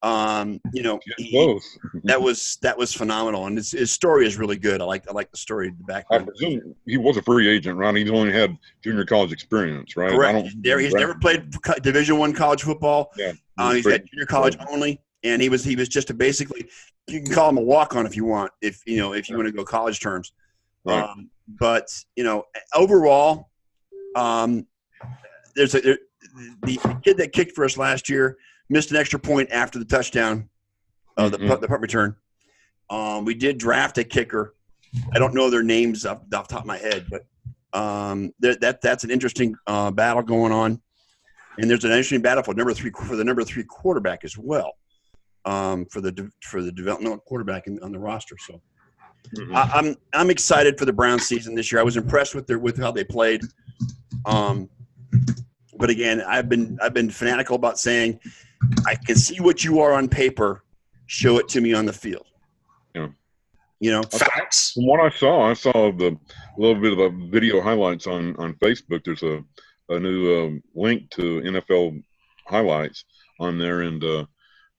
You know, Close. that was phenomenal, and his story is really good. I like the story back I then. presume he was a free agent, right? He's only had junior college experience, right? Correct. He's never played Division I college football. Yeah. He's got junior college only, and he was just basically, you can call him a walk-on if you want, if you want to go college terms. Right. But you know, overall, there's the kid that kicked for us last year missed an extra point after the touchdown, the punt return. We did draft a kicker. I don't know their names off the top of my head, but that's an interesting battle going on, and there's an interesting battle for the number three quarterback as well, for the developmental quarterback on the roster. So I'm excited for the Browns season this year. I was impressed with how they played. But again, I've been fanatical about saying, I can see what you are on paper. Show it to me on the field. Yeah. You know, facts. From what I saw the little bit of the video highlights on Facebook. There's a new link to NFL highlights on there, and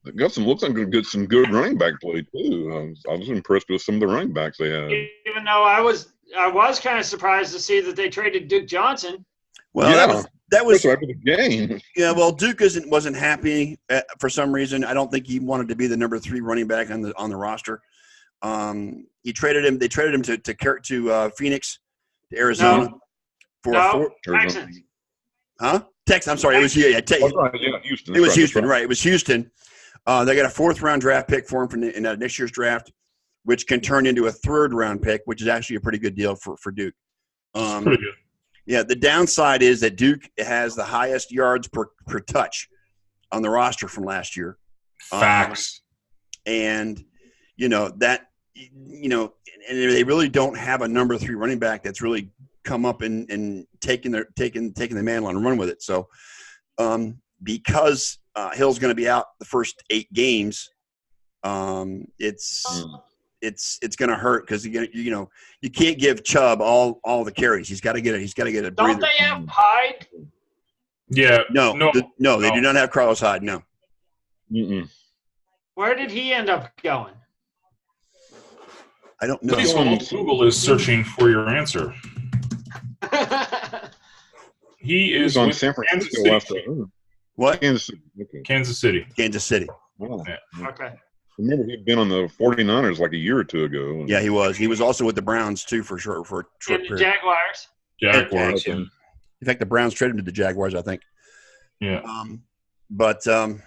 looks like some good running back play too. I was impressed with some of the running backs they had. Even though I was kind of surprised to see that they traded Duke Johnson. Well, yeah. That was after the game. Yeah, well, Duke wasn't happy for some reason. I don't think he wanted to be the number 3 running back on the roster. They traded him to Phoenix, to Arizona Texans. Huh? Texas. I'm sorry. It was Houston. It was Houston, right? It was Houston. They got a 4th round draft pick for him in next year's draft, which can turn into a 3rd round pick, which is actually a pretty good deal for Duke. Pretty good. Yeah, the downside is that Duke has the highest yards per touch on the roster from last year. Facts. And and they really don't have a number 3 running back that's really come up and taken the mantle and run with it. So because Hill's going to be out the first 8 games, it's going to hurt because you can't give Chubb all the carries. He's got to get a breather. Don't they have Hyde? Yeah. No, they do not have Carlos Hyde. No. Mm-mm. Where did he end up going? I don't know. Please hold. Google is searching for your answer. He is on with San Francisco. What? Kansas City. Okay. Kansas City. Kansas City. Wow. Yeah. Okay. Remember, he'd been on the 49ers like a year or two ago. Yeah, he was. He was also with the Browns too for a short And period. Jaguars. Jaguars. Yeah. In fact, the Browns traded him to the Jaguars, I think. Yeah. But the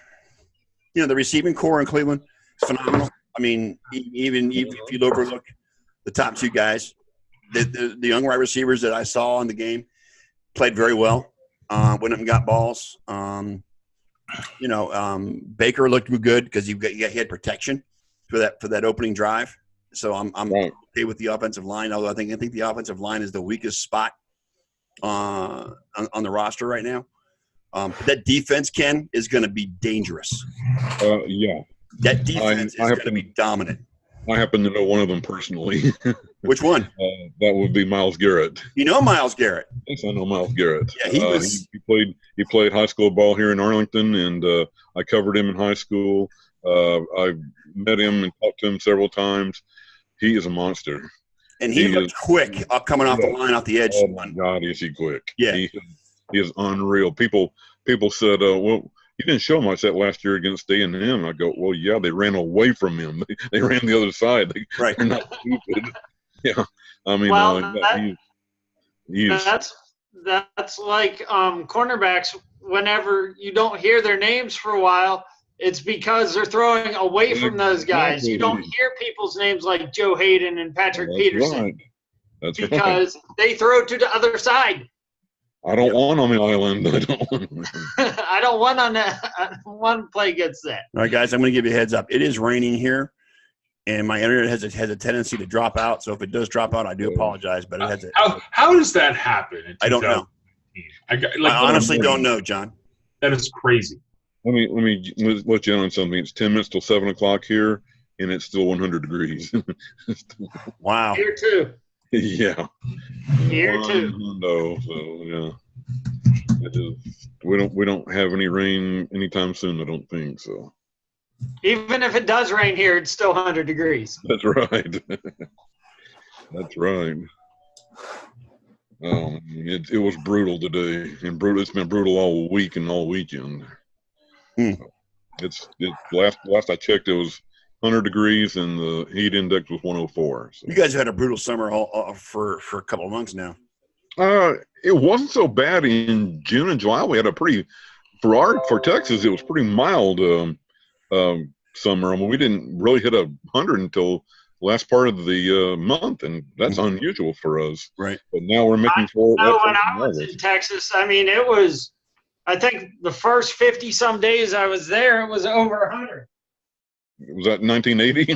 receiving core in Cleveland is phenomenal. I mean, even if you overlook the top 2 guys, the young wide receivers that I saw in the game played very well. Went up and got balls. Baker looked good because he had protection for that opening drive. So I'm right. Okay with the offensive line. Although I think the offensive line is the weakest spot on the roster right now. That defense, Ken, is going to be dangerous. Yeah. That defense is going to be dominant. I happen to know one of them personally. Which one? That would be Myles Garrett. You know Myles Garrett? Yes, I know Myles Garrett. Yeah, he played high school ball here in Arlington, and I covered him in high school. I met him and talked to him several times. He is a monster. And he looked quick coming off the line, off the edge. Oh, my God, is he quick. Yeah. He is unreal. People said, well, you didn't show much that last year against A&M. I go, well, yeah, they ran away from him. They ran the other side. They're not stupid. Yeah. I mean, that's like cornerbacks. Whenever you don't hear their names for a while, it's because they're throwing away from those guys. You don't hear people's names like Joe Hayden and Patrick Peterson. Right. That's because they throw to the other side. I don't want on the island. I don't want on that. I don't want to play against that. All right, guys, I'm going to give you a heads up. It is raining here, and my internet has a tendency to drop out. So if it does drop out, I do apologize. But it has how does that happen? I don't know. I honestly don't know, John. That is crazy. Let me let you in on something. It's 10 minutes till 7 o'clock here, and it's still 100 degrees. Wow. Here too. Yeah. Here too. No, so yeah. We don't have any rain anytime soon. I don't think so. Even if it does rain here, it's still 100 degrees. That's right. That's right. It was brutal today, and it's been brutal all week and all weekend. It's last I checked, it was 100 degrees, and the heat index was 104. So. You guys have had a brutal summer for a couple of months now. It wasn't so bad in June and July. We had a pretty for Texas. It was pretty mild summer. I mean, we didn't really hit 100 until last part of the month, and that's unusual for us. Right. But now we're making for it. No, when I was in Texas, I mean, it was. I think the first 50-some days I was there, it was over 100. Was that 1980?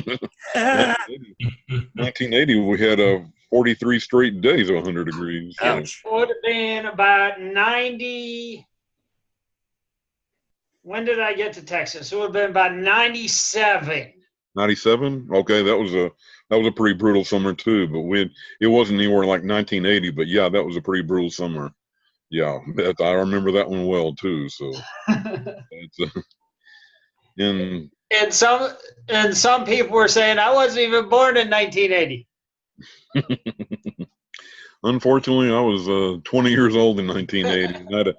1980, we had 43 straight days of 100 degrees. Ouch. It would have been about 90. When did I get to Texas? It would have been about 97. 97? Okay, that was a pretty brutal summer too. But it wasn't anywhere like 1980. But yeah, that was a pretty brutal summer. Yeah, I remember that one well too. So, it's, and some people were saying I wasn't even born in 1980. Unfortunately, I was 20 years old in 1980. I had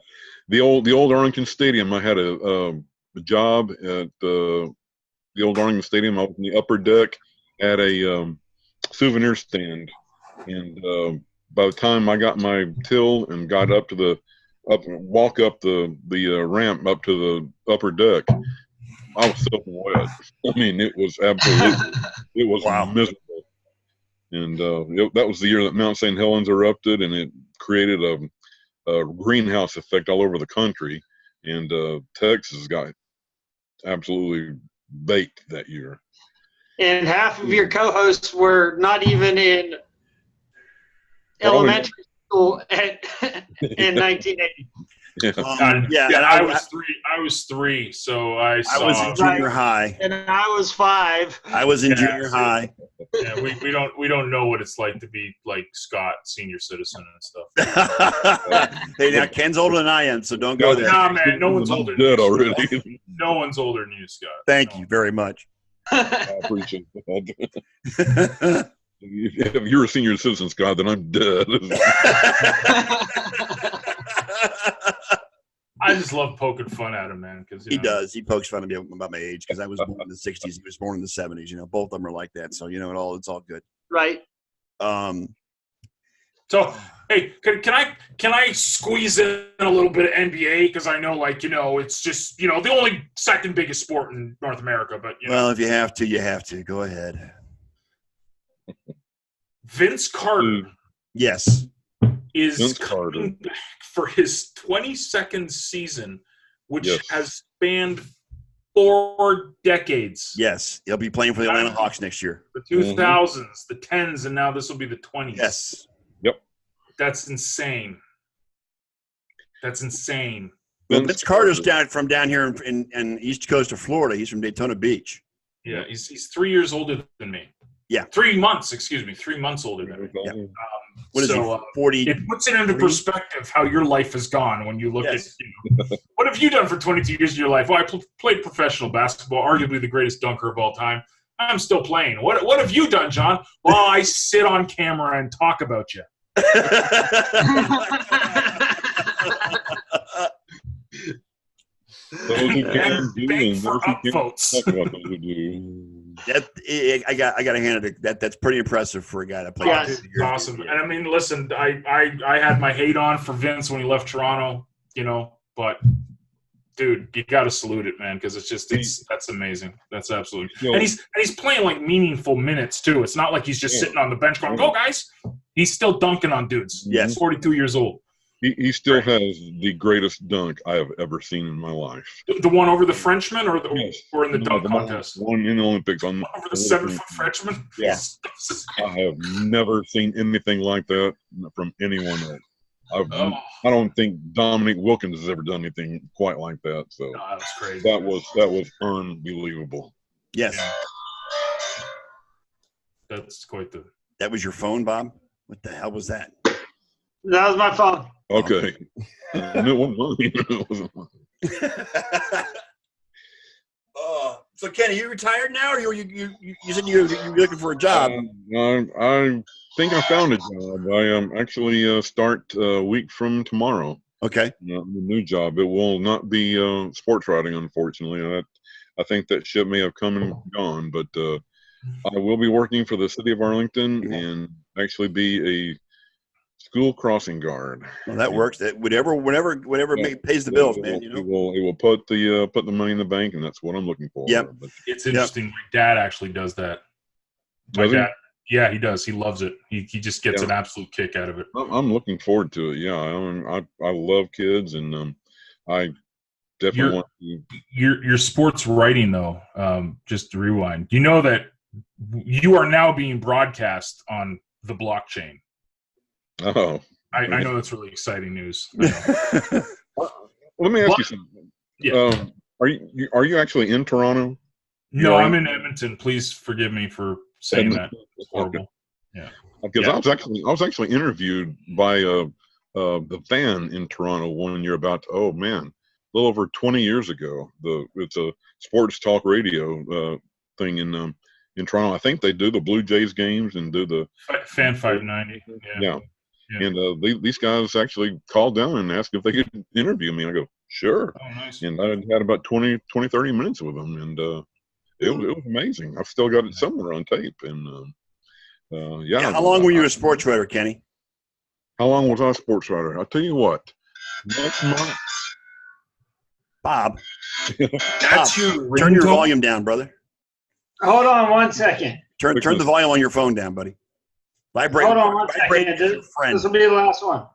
the old Arlington Stadium. I had a job at the old Arlington Stadium. I was in the upper deck at a souvenir stand, and by the time I got my till and got walk up the ramp up to the upper deck, I was soaking wet. I mean, it was Wow. miserable. And that was the year that Mount St. Helens erupted, and it created a greenhouse effect all over the country. And Texas got absolutely baked that year. And half of your co-hosts were not even in elementary school in 1980. And I was three, so I was in junior high. And I was 5. I was in junior high. Yeah, we don't know what it's like to be like Scott, senior citizen and stuff. Hey, now Ken's older than I am, so don't go there. Nah, man, no one's older. Dead already. No one's older than you, Scott. Thank you very much. I appreciate that. If you're a senior citizen, Scott, then I'm dead. I just love poking fun at him, man. Because he does. He pokes fun at me about my age because I was born in the '60s. He was born in the '70s. You know, both of them are like that. So it's all good. Right. So, hey, can I squeeze in a little bit of NBA because I know, it's just the only second biggest sport in North America. But well, if you have to, you have to. Go ahead. Vince Carter. Yes. Is coming back for his 22nd season, which has spanned 4 decades. Yes, he'll be playing for the Atlanta Hawks next year. The 2000s, the 10s, and now this will be the 20s. Yes. Yep. That's insane. Well, Vince Carter's down here in East Coast of Florida. He's from Daytona Beach. Yeah, he's 3 years older than me. Yeah. 3 months, excuse me. 3 months older than me. Yeah. What is he, 40? It puts it into perspective how your life has gone when you look at what have you done for 22 years of your life? Well, I played professional basketball, arguably the greatest dunker of all time. I'm still playing. What have you done, John? Well, I sit on camera and talk about you. Big for upvotes. I got to hand it. That's pretty impressive for a guy that played. Yeah, it's awesome. And I mean, listen, I had my hate on for Vince when he left Toronto, but dude, you got to salute it, man, because that's amazing. That's absolutely. And he's playing like meaningful minutes too. It's not like he's just sitting on the bench going, "Go guys." He's still dunking on dudes. Yes. He's 42 years old. He still has the greatest dunk I have ever seen in my life. The one over the Frenchman or in the dunk contest? One in the Olympics. Over the 7-foot Frenchman? Yes. I have never seen anything like that from anyone else. I don't think Dominique Wilkins has ever done anything quite like that. So that was crazy. That was unbelievable. Yes. Yeah. That's quite the. That was your phone, Bob? What the hell was that? That was my phone. Okay. It wasn't mine. It wasn't mine. So, Ken, are you retired now, or you said you're looking for a job? I think I found a job. I actually start a week from tomorrow. Okay. The new job. It will not be sports writing, unfortunately. I think that ship may have come and gone, but I will be working for the city of Arlington and actually be a school crossing guard. Well, that works. That whatever pays the bills, man. You know, it will put the money in the bank, and that's what I'm looking for. Yep. But, It's interesting. My dad actually does that. Does he? Yeah, he does. He loves it. He just gets an absolute kick out of it. I'm looking forward to it. Yeah, I love kids, and I definitely want to. Your sports writing, though, just to rewind, you know that you are now being broadcast on the blockchain. Oh, I know that's really exciting news. Let me ask you something. Yeah. Are you actually in Toronto? No, I'm in Edmonton. Please forgive me for saying that. It's horrible. Yeah. Because I was actually interviewed by the fan in Toronto one year about a little over 20 years ago. It's a sports talk radio thing in Toronto. I think they do the Blue Jays games and do the Fan 590. Yeah. And these guys actually called down and asked if they could interview me. I go, sure. Oh, nice. And I had about 30 minutes with them, and it was amazing. I've still got it somewhere on tape. And how long were you a sports writer, Kenny? How long was I a sports writer? I'll tell you what. Next month. Bob. That's Bob, turn your volume down, brother. Hold on 1 second. Turn the volume on your phone down, buddy. Vibrate. Hold on 1 second. This will be the last one.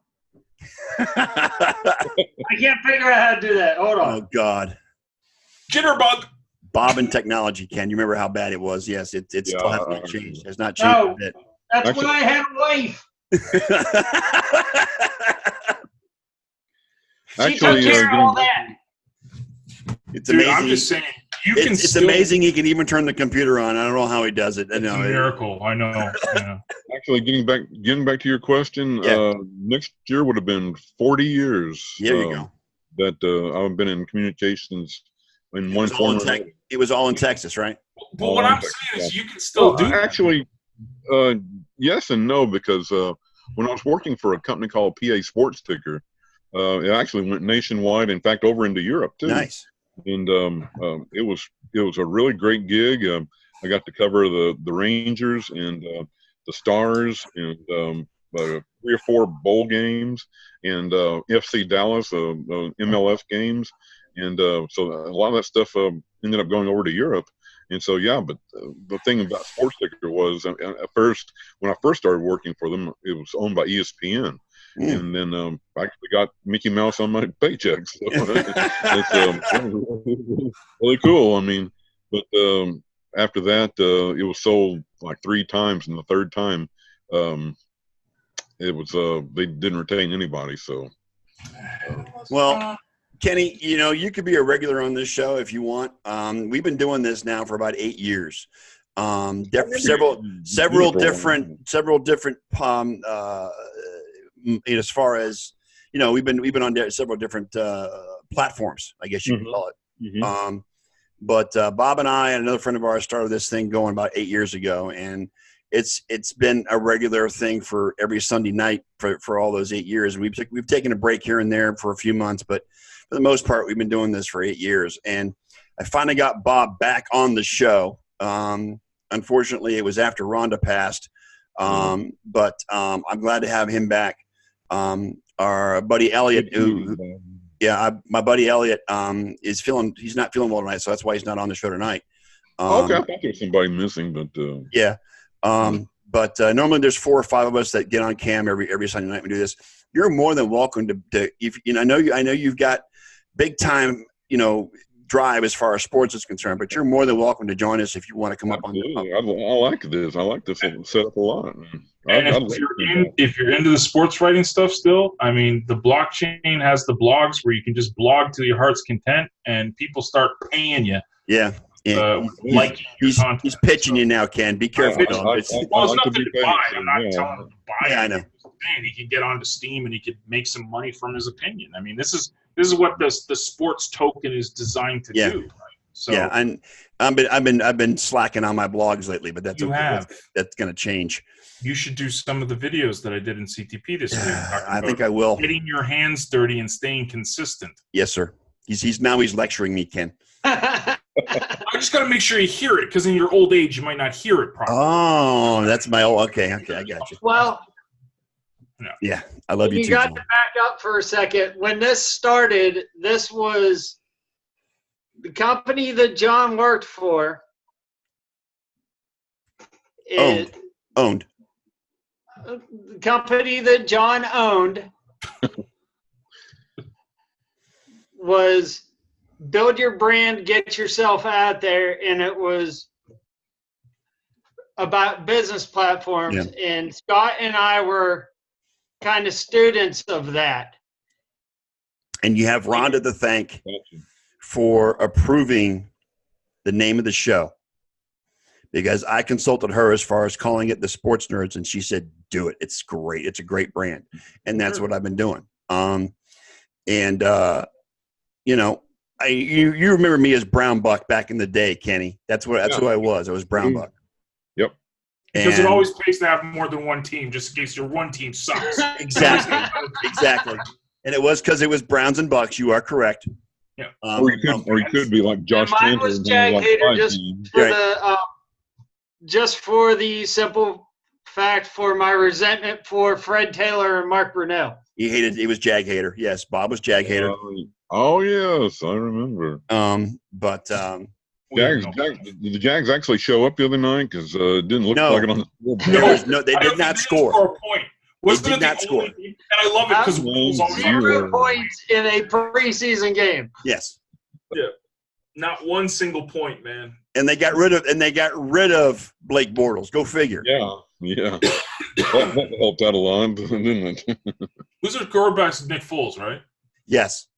I can't figure out how to do that. Hold on. Oh, God. Jitterbug. Bob and technology, Ken. You remember how bad it was? Yes, it still has not changed. It has not changed No, a bit. That's when I had a wife. She took care of all that. It's amazing. I'm just saying. It's amazing he can even turn the computer on. I don't know how he does it. It's a miracle. I know. Yeah. Actually, getting back to your question, next year would have been 40 years. There you go. That I've been in communications in one form. It was all in Texas, right? But what I'm saying is, you can still do that. Actually, yes and no, because when I was working for a company called PA Sports Ticker, it actually went nationwide. In fact, over into Europe too. Nice. And it was a really great gig. I got to cover the Rangers and the Stars and 3 or 4 bowl games and FC Dallas MLS games, and so a lot of that stuff ended up going over to Europe. And so but the thing about Sports Ticker was at first, when I first started working for them, it was owned by ESPN. And then I actually got Mickey Mouse on my paychecks. So it's really cool. I mean, but after that, it was sold like 3 times, and the third time, it was they didn't retain anybody. So, well, Kenny, you could be a regular on this show if you want. We've been doing this now for about 8 years. Several different as far as we've been on several different platforms, I guess you could call it. But Bob and I and another friend of ours started this thing going about 8 years ago, and it's been a regular thing for every Sunday night for all those 8 years. And we've taken a break here and there for a few months, but for the most part, we've been doing this for 8 years. And I finally got Bob back on the show. Unfortunately, it was after Rhonda passed, but I'm glad to have him back. Our buddy Elliot, my buddy Elliot he's not feeling well tonight, so that's why he's not on the show tonight. Okay, I thought there was somebody missing, but but normally there's 4 or 5 of us that get on cam every Sunday night. We do this. You're more than welcome to if I know you've got big time drive as far as sports is concerned, but you're more than welcome to join us if you want to come up on. I like this. I like this setup a lot. And if you're into the sports writing stuff still, I mean, the blockchain has the blogs where you can just blog to your heart's content, and people start paying you. Yeah. He's pitching you now, Ken. Be careful. It's nothing to buy. I'm not telling him to buy. Yeah, I know. And he can get onto Steam and he could make some money from his opinion. I mean, this is what the sports token is designed to do. Right? So yeah, and I've been slacking on my blogs lately, but that's you okay. have. That's going to change. You should do some of the videos that I did in CTP this week. I think I will. Getting your hands dirty and staying consistent. Yes, sir. He's lecturing me, Ken. I just got to make sure you hear it, because in your old age, you might not hear it properly. Oh, that's my old. Okay, I got you. Well, Yeah, I love you too. You got John. to back up for a second. When this started, this was the company that John worked for. Owned. The company that John owned was build your brand, get yourself out there, and it was about business platforms. Yeah. And Scott and I were kind of students of that. And you have Rhonda to thank for approving the name of the show, because I consulted her as far as calling it the Sports Nerds, and she said, do it. It's great. It's a great brand. And that's what I've been doing. You know, you remember me as Brown Buck back in the day, Kenny. That's who I was. I was Brown Buck. Yep. Because it always pays to have more than one team, just in case your one team sucks. Exactly. And it was because it was Browns and Bucks. You are correct. Yeah. Or you could be like Josh Mine Chandler. was and Jag like Hater five just teams. for Right. just for the simple fact for my resentment for Fred Taylor and Mark Brunell. He was Jag Hater. Yes, Bob was Jag Hater. Oh yes, I remember. The Jags actually show up the other night because it didn't look like it on the scoreboard. They did not score. A point. They did not score. And I love it because Will's always 0 points in a preseason game. Yes. Yeah. Not one single point, man. And they got rid of Blake Bortles. Go figure. Yeah. that helped out a lot, didn't it? Who's their quarterback? Nick Foles, right? Yes.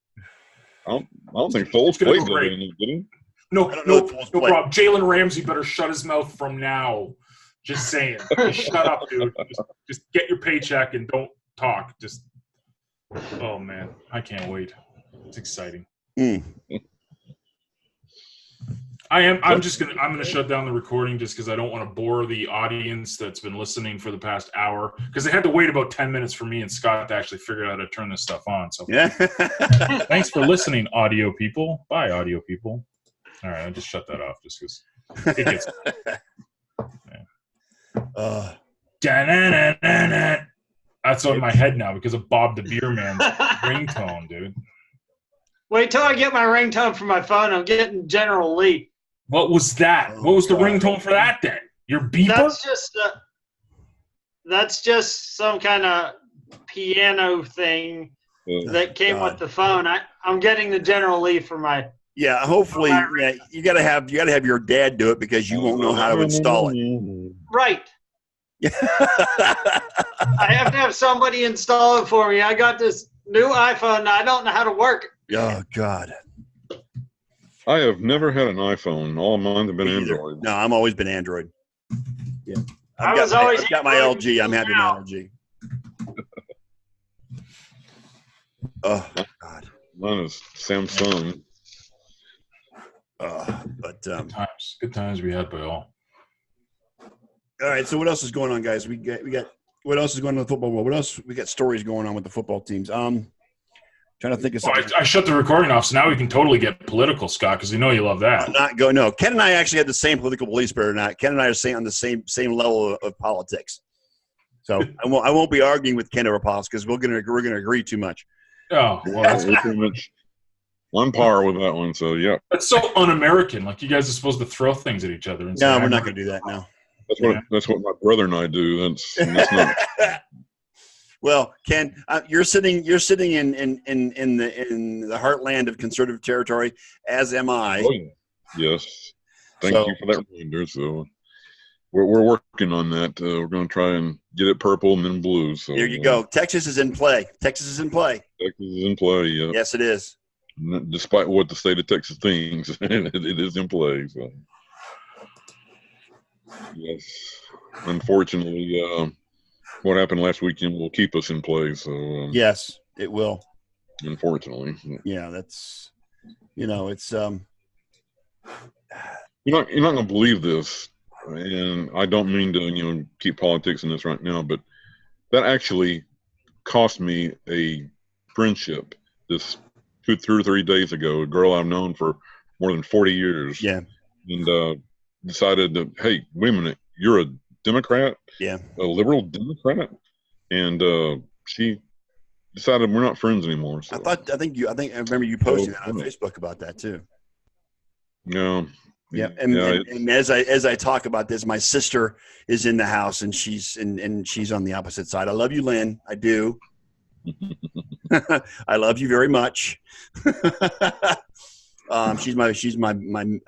I don't think Foles played that, did he? No Foles played. problem. Jalen Ramsey better shut his mouth from now. Just saying. Just shut up, dude. Just get your paycheck and don't talk. Oh man, I can't wait. It's exciting. I'm gonna shut down the recording just because I don't want to bore the audience that's been listening for the past hour, because they had to wait about 10 minutes for me and Scott to actually figure out how to turn this stuff on. So yeah. Thanks for listening, audio people. Bye, audio people. All right, I just shut that off just because it gets. That's on my head now because of Bob the Beer Man's ringtone, dude. Wait till I get my ringtone from my phone. I'm getting General Lee. What was that? What was the ringtone for that then? Your beeper? That's just some kind of piano thing that came with the phone. I'm getting the General Lee for my. Yeah, hopefully, you gotta have your dad do it because you won't know how to install it. Right. I have to have somebody install it for me. I got this new iPhone and I don't know how to work it. Oh God. I have never had an iPhone. All of mine have been Android. No, I've always been Android. Yeah. I've got my LG. I'm happy with my LG. Oh God. Mine is Samsung. Good times we had by all. All right, so what else is going on, guys? We got what else is going on in the football world? What else? We got stories going on with the football teams. Trying to think of something. I shut the recording off, so now we can totally get political, Scott, because you know you love that. No. Ken and I actually had the same political beliefs, but not. Ken and I are on the same level of politics. So I won't be arguing with Ken over politics because we're gonna agree too much. Oh, well, that's pretty much on par with that one. So yeah, that's so un-American. Like you guys are supposed to throw things at each other. And no, we're not gonna do that now. That's what my brother and I do. That's not. Well, Ken, you're sitting in the heartland of conservative territory, as am I. Oh, yeah. Yes. Thank you for that reminder. So we're working on that. We're going to try and get it purple and then blue. So there you go. Texas is in play. Yeah. Yes, it is. Despite what the state of Texas thinks, it is in play. So yes, unfortunately, what happened last weekend will keep us in play. So yes, it will. Unfortunately. Yeah, that's it's You're not going to believe this, and I don't mean to keep politics in this right now, but that actually cost me a friendship. This 2 or 3 days ago, a girl I've known for more than 40 years, Yeah. and decided that, hey, wait a minute, you're a Democrat, Yeah. a liberal Democrat, and she decided we're not friends anymore. So. I remember you posting that on Facebook about that too. Yeah. Yeah, and as I talk about this, my sister is in the house, and she's on the opposite side. I love you, Lynn. I do. I love you very much. She's my.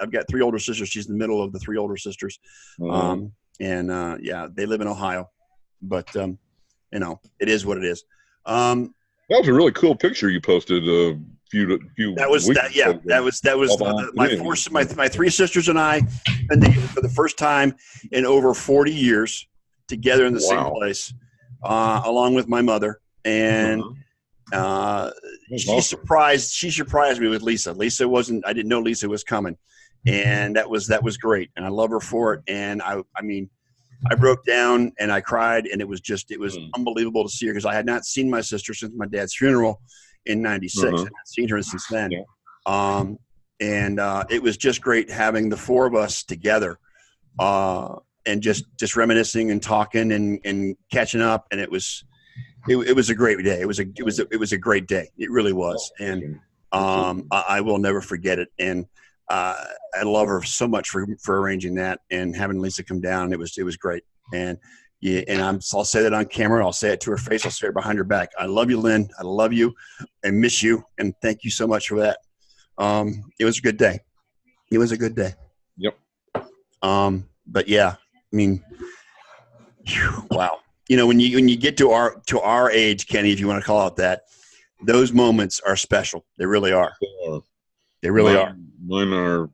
I've got 3 older sisters. She's in the middle of the 3 older sisters. Yeah, they live in Ohio, but it is what it is. That was a really cool picture you posted a few that was weeks that, yeah ago. that was my 3 sisters and I spent for the first time in over 40 years together in the same place, along with my mother, and she surprised me with Lisa. I didn't know Lisa was coming, and that was great, and I love her for it. And I broke down and I cried, and it was unbelievable to see her, because I had not seen my sister since my dad's funeral in '96. I hadn't seen her since then. Yeah. It was just great having the 4 of us together, and just reminiscing and talking and catching up. And it was a great day. It was a great day. It really was. And I will never forget it. And I love her so much for arranging that and having Lisa come down. It was great. And I'll say that on camera. I'll say it to her face. I'll say it behind her back. I love you, Lynn. I love you and miss you. And thank you so much for that. It was a good day. It was a good day. Yep. But yeah, wow. When you get to our age, Kenny, if you want to call it that, those moments are special. They really are. They really are. Mine are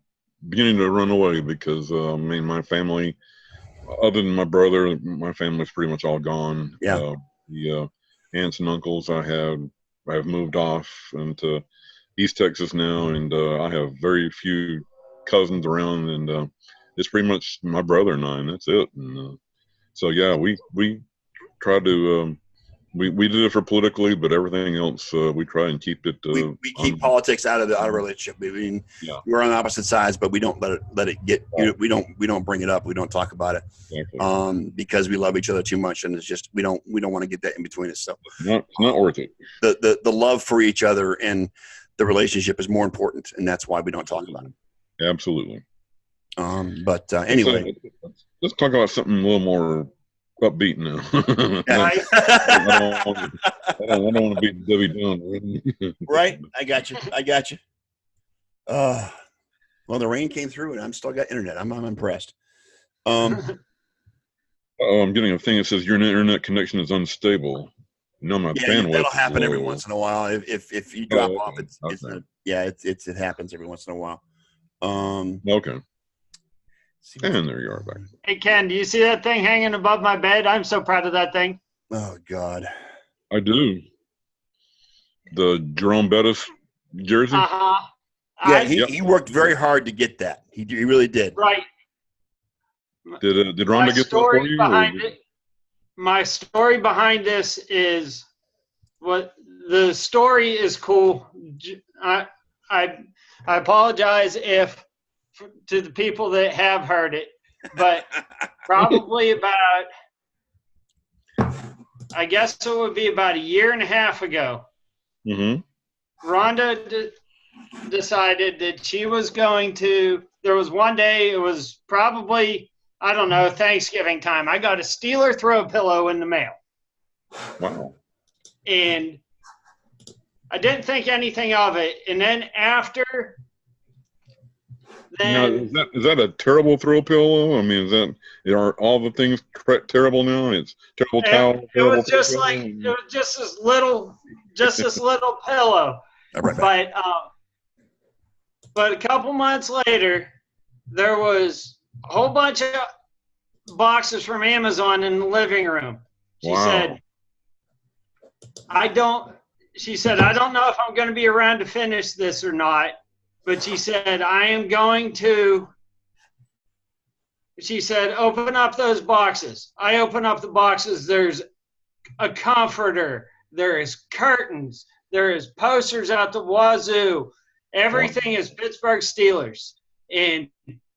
beginning to run away because my family, other than my brother, my family's pretty much all gone. Yeah. The aunts and uncles I have moved off into East Texas now, and I have very few cousins around, and it's pretty much my brother and I, and that's it. And so yeah, we try to. We did it for politically, but everything else we try and keep it. We keep politics out of our relationship. We're on opposite sides, but we don't let it get. We don't bring it up. We don't talk about it, exactly. Because we love each other too much, and it's just we don't want to get that in between us. So it's not worth it. The love for each other and the relationship is more important, and that's why we don't talk about it. Absolutely. But anyway, let's talk about something a little more upbeat now. I don't want to be Debbie Downer. Right? I got you. Well, the rain came through, and I'm still got internet. I'm impressed. I'm getting a thing that says your internet connection is unstable. No, my bandwidth. That'll happen every once in a while. If you drop off, it happens every once in a while. Okay. And there you are back. Hey, Ken, do you see that thing hanging above my bed? I'm so proud of that thing. Oh, God. I do. The Jerome Bettis jersey? Uh-huh. Yeah, he worked very hard to get that. He really did. Right. Did Rhonda get that for you? My story behind this is the story is cool. I apologize to the people that have heard it, but probably about, I guess it would be about a year and a half ago, Rhonda decided that she was going to, there was one day, it was probably, I don't know, Thanksgiving time. I got a Steeler throw pillow in the mail. Wow. And I didn't think anything of it. And then after... Now, is that a terrible throw pillow? I mean, are all the things terrible now? It's terrible towel. It was just this little pillow. But a couple months later, there was a whole bunch of boxes from Amazon in the living room. She said, I don't know if I'm going to be around to finish this or not. But she said, I am going to, she said, open up those boxes. I open up the boxes. There's a comforter. There is curtains. There is posters out the wazoo. Everything is Pittsburgh Steelers. And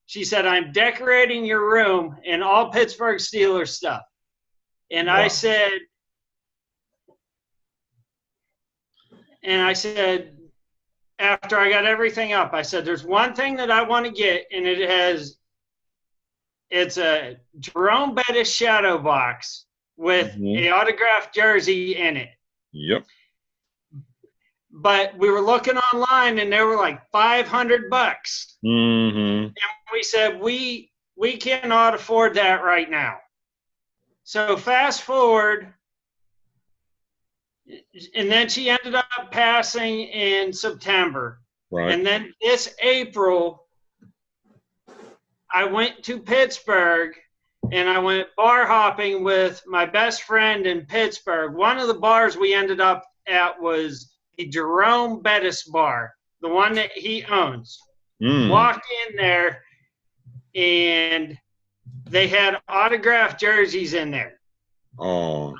she said, I'm decorating your room in all Pittsburgh Steelers stuff. And I said, after I got everything up, I said, there's one thing that I want to get, and it's a Jerome Bettis shadow box with an autographed jersey in it. Yep. But we were looking online, and they were like $500. And we said, we cannot afford that right now. So fast forward, and then she ended up passing in September. Right. And then this April, I went to Pittsburgh, and I went bar hopping with my best friend in Pittsburgh. One of the bars we ended up at was the Jerome Bettis bar, the one that he owns. Walked in there, and they had autographed jerseys in there. Oh.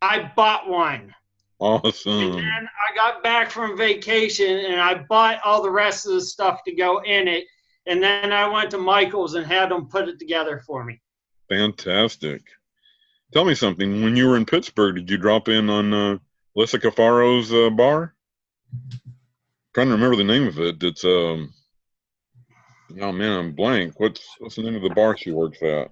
I bought one. Awesome. And then I got back from vacation, and I bought all the rest of the stuff to go in it. And then I went to Michael's and had them put it together for me. Fantastic. Tell me something. When you were in Pittsburgh, did you drop in on Lisa Cafaro's bar? I'm trying to remember the name of it. It's oh man, I'm blank. What's the name of the bar she works at?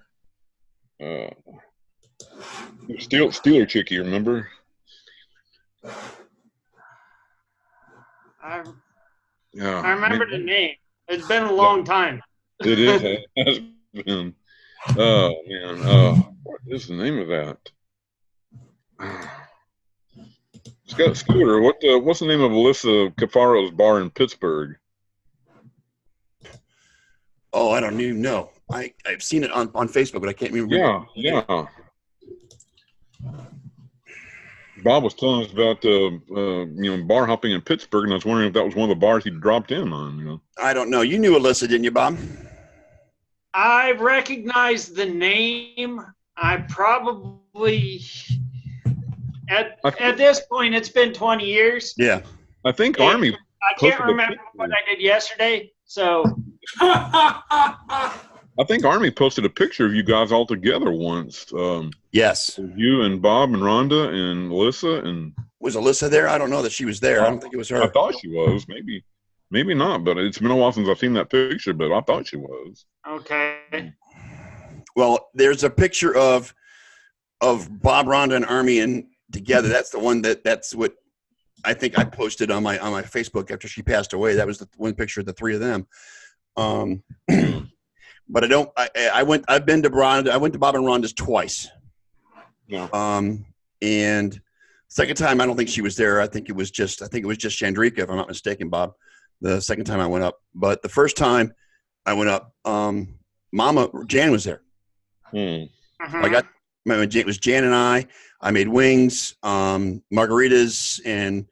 Steeler Chickie, remember? I remember the name. It's been a long time. It is. It has been. Oh man. What is the name of that? Scooter, what's the name of Alyssa Cafaro's bar in Pittsburgh? Oh, I don't even know. I've seen it on Facebook, but I can't remember. Yeah. Bob was telling us about bar hopping in Pittsburgh, and I was wondering if that was one of the bars he dropped in on. I don't know. You knew Alyssa, didn't you, Bob? I recognized the name. I probably at this point it's been 20 years. Yeah. I think Army. I can't remember what I did yesterday, so. I think Army posted a picture of you guys all together once. Yes. You and Bob and Rhonda and Alyssa and. Was Alyssa there? I don't know that she was there. I don't think it was her. I thought she was. Maybe not. But it's been a while since I've seen that picture. But I thought she was. Okay. Well, there's a picture of Bob, Rhonda, and Army and together. That's the one that's what I think I posted on my Facebook after she passed away. That was the one picture of the three of them. But I've been to Rhonda. I went to Bob and Rhonda's twice. Yeah. And second time I don't think she was there. I think it was just Chandrika, if I'm not mistaken, Bob. The second time I went up. But the first time I went up, Mama Jan was there. Uh-huh. It was Jan and I made wings, margaritas, and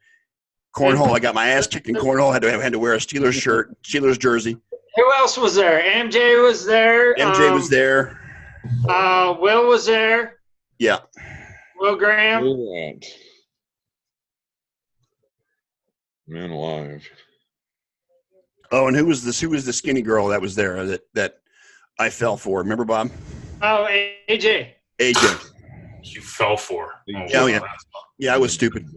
cornhole. I got my ass kicked in cornhole. Had to wear a Steelers shirt, Steelers jersey. Who else was there? MJ was there. MJ was there. Will was there. Yeah. Will Graham. Right. Man alive. Oh, and who was the skinny girl that was there that I fell for? Remember, Bob? Oh, AJ. AJ. You fell for. Oh yeah. Yeah, I was stupid.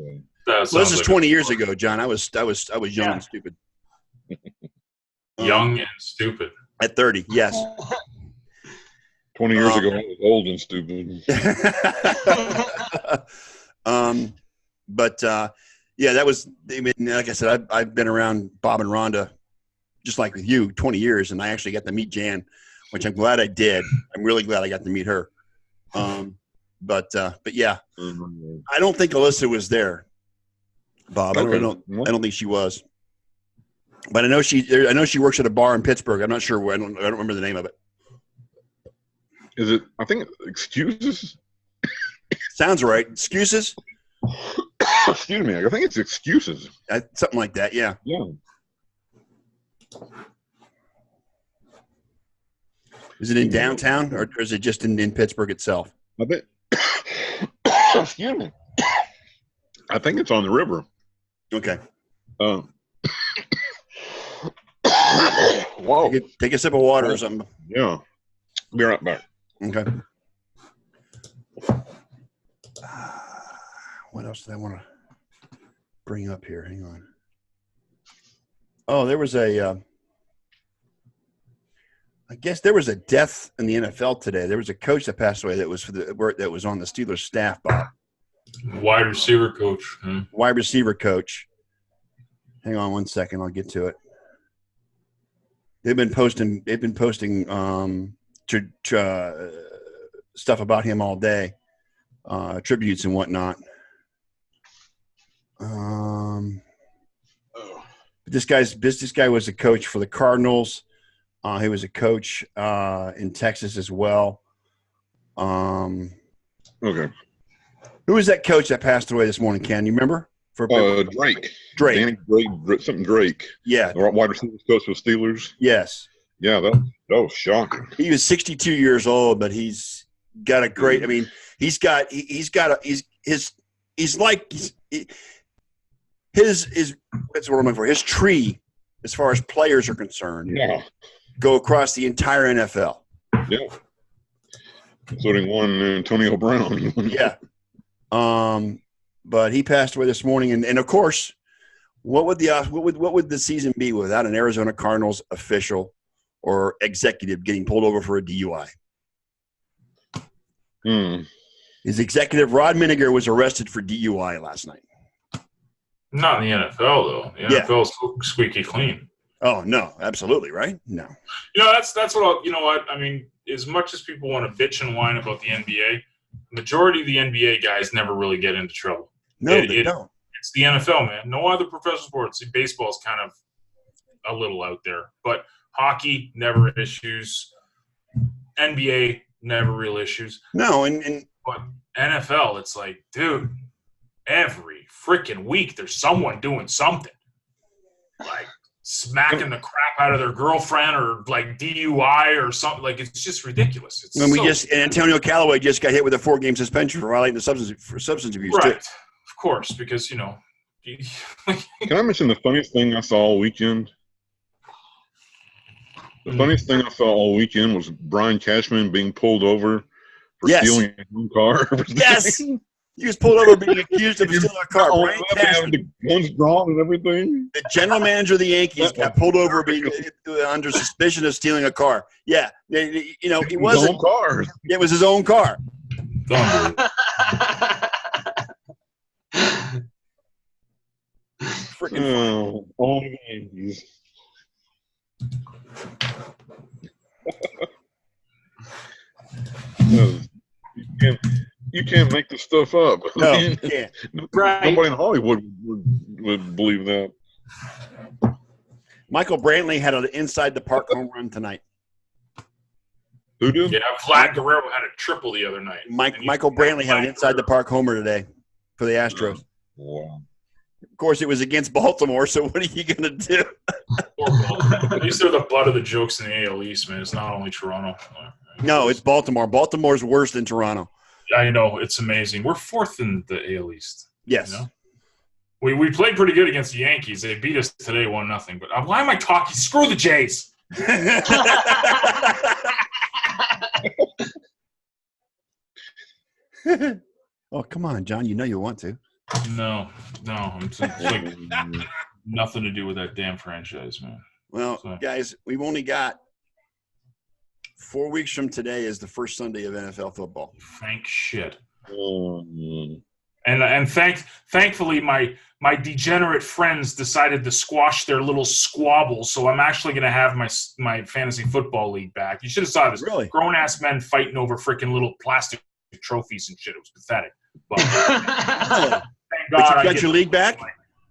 This is 20 years ago, John. I was young and stupid. Young and stupid. At 30, yes. 20 years ago, I was old and stupid. Yeah, that was. I mean, like I said, I've been around Bob and Rhonda, just like with you, 20 years, and I actually got to meet Jan, which I'm glad I did. I'm really glad I got to meet her. But yeah, I don't think Alyssa was there, Bob. Okay. I don't think she was. But I know she works at a bar in Pittsburgh. I'm not sure where. I don't remember the name of it. Is it? I think Excuses. Sounds right. Excuses. Excuse me. I think it's Excuses. Something like that. Yeah. Yeah. Is it in downtown, or is it just in Pittsburgh itself? I bet. Excuse me. I think it's on the river. Okay. Whoa. Take a sip of water or something. Yeah. Be right back. Okay. What else did I want to bring up here? Hang on. Oh, there was I guess there was a death in the NFL today. There was a coach that passed away that was that was on the Steelers staff, Bob. Wide receiver coach. Wide receiver coach. Hang on one second. I'll get to it. They've been posting stuff about him all day, tributes and whatnot. This guy was a coach for the Cardinals. He was a coach in Texas as well. Okay. Who was that coach that passed away this morning, Ken? You remember? Drake. Drake. Something Drake. Yeah. The wide receiver coach for Steelers. Yes. Yeah, that was shocking. He was 62 years old, but he's got a great. I mean, his that's what I'm looking for. His tree, as far as players are concerned, go across the entire NFL. Yeah. Including one Antonio Brown. Yeah. But he passed away this morning, and of course, what would the season be without an Arizona Cardinals official or executive getting pulled over for a DUI? His executive, Rod Miniger, was arrested for DUI last night. Not in the NFL, though. The NFL is squeaky clean. Oh, no, absolutely, right? No. That's what you know what? I mean, as much as people want to bitch and whine about the NBA, the majority of the NBA guys never really get into trouble. No, they don't. It's the NFL, man. No other professional sports. Baseball is kind of a little out there. But hockey, never issues. NBA, never real issues. No, but NFL, it's like, dude, every freaking week there's someone doing something. Like smacking the crap out of their girlfriend or like DUI or something. Like, it's just ridiculous. And Antonio Callaway just got hit with a 4-game suspension for violating the substance abuse. Right. Too. Of course, because, Can I mention the funniest thing I saw all weekend? The funniest thing I saw all weekend was Brian Cashman being pulled over for stealing his own car. Yes. He was pulled over being accused of stealing a car. Brian Cashman, the guns drawn and everything. The general manager of the Yankees got pulled over being under suspicion of stealing a car. Yeah. He wasn't. His own car. It was his own car. Freaking all the Yankees. You can't make this stuff up. No, you can't. Nobody in Hollywood would believe that. Michael Brantley had an inside the park home run tonight. Who did? Yeah, Vlad Guerrero had a triple the other night. Michael Brantley had an inside the park homer today for the Astros. Wow. Of course, it was against Baltimore, so what are you going to do? At least they're the butt of the jokes in the AL East, man. It's not only Toronto. No, it's Baltimore. Baltimore's worse than Toronto. I know. It's amazing. We're fourth in the AL East. Yes. We played pretty good against the Yankees. They beat us today 1-0. But why am I talking? Screw the Jays. Oh, come on, John. You know you want to. No. It's like nothing to do with that damn franchise, man. Well, guys, we've only got 4 weeks from today is the first Sunday of NFL football. Thank shit. And thankfully, my degenerate friends decided to squash their little squabbles, so I'm actually going to have my fantasy football league back. You should have saw this. Really? Grown-ass men fighting over freaking little plastic trophies and shit. It was pathetic. But, thank God you got your league back?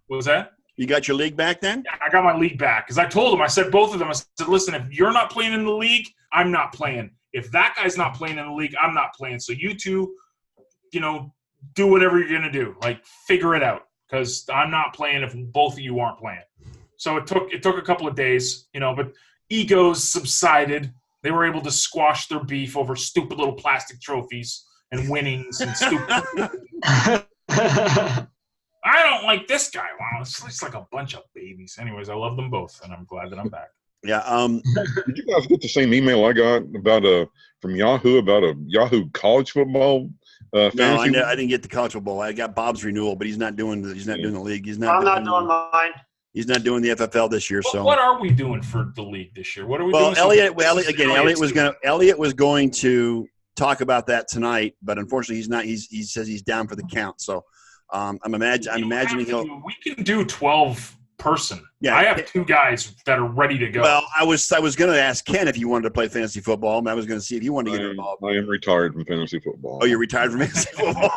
What was that? You got your league back then? Yeah, I got my league back. Because I told them, I said both of them, I said, listen, if you're not playing in the league, I'm not playing. If that guy's not playing in the league, I'm not playing. So you two, do whatever you're going to do. Like, figure it out. Because I'm not playing if both of you aren't playing. So it took a couple of days, but egos subsided. They were able to squash their beef over stupid little plastic trophies and winnings and stupid. I don't like this guy. Wow, it's like a bunch of babies. Anyways, I love them both, and I'm glad that I'm back. Yeah. Did you guys get the same email I got about from Yahoo about a Yahoo college football fantasy? No, I didn't get the college football. I got Bob's renewal, but he's not doing the league. I'm not doing mine. He's not doing the FFL this year. So what are we doing for the league this year? What are we doing? Elliot was going to talk about that tonight, but unfortunately he's not. He says he's down for the count. So I'm imagining we can do 12 person. Yeah, I have 2 guys that are ready to go. Well, I was going to ask Ken if he wanted to play fantasy football, and I was going to see if he wanted to get involved. I am retired from fantasy football. Oh, you're retired from fantasy football.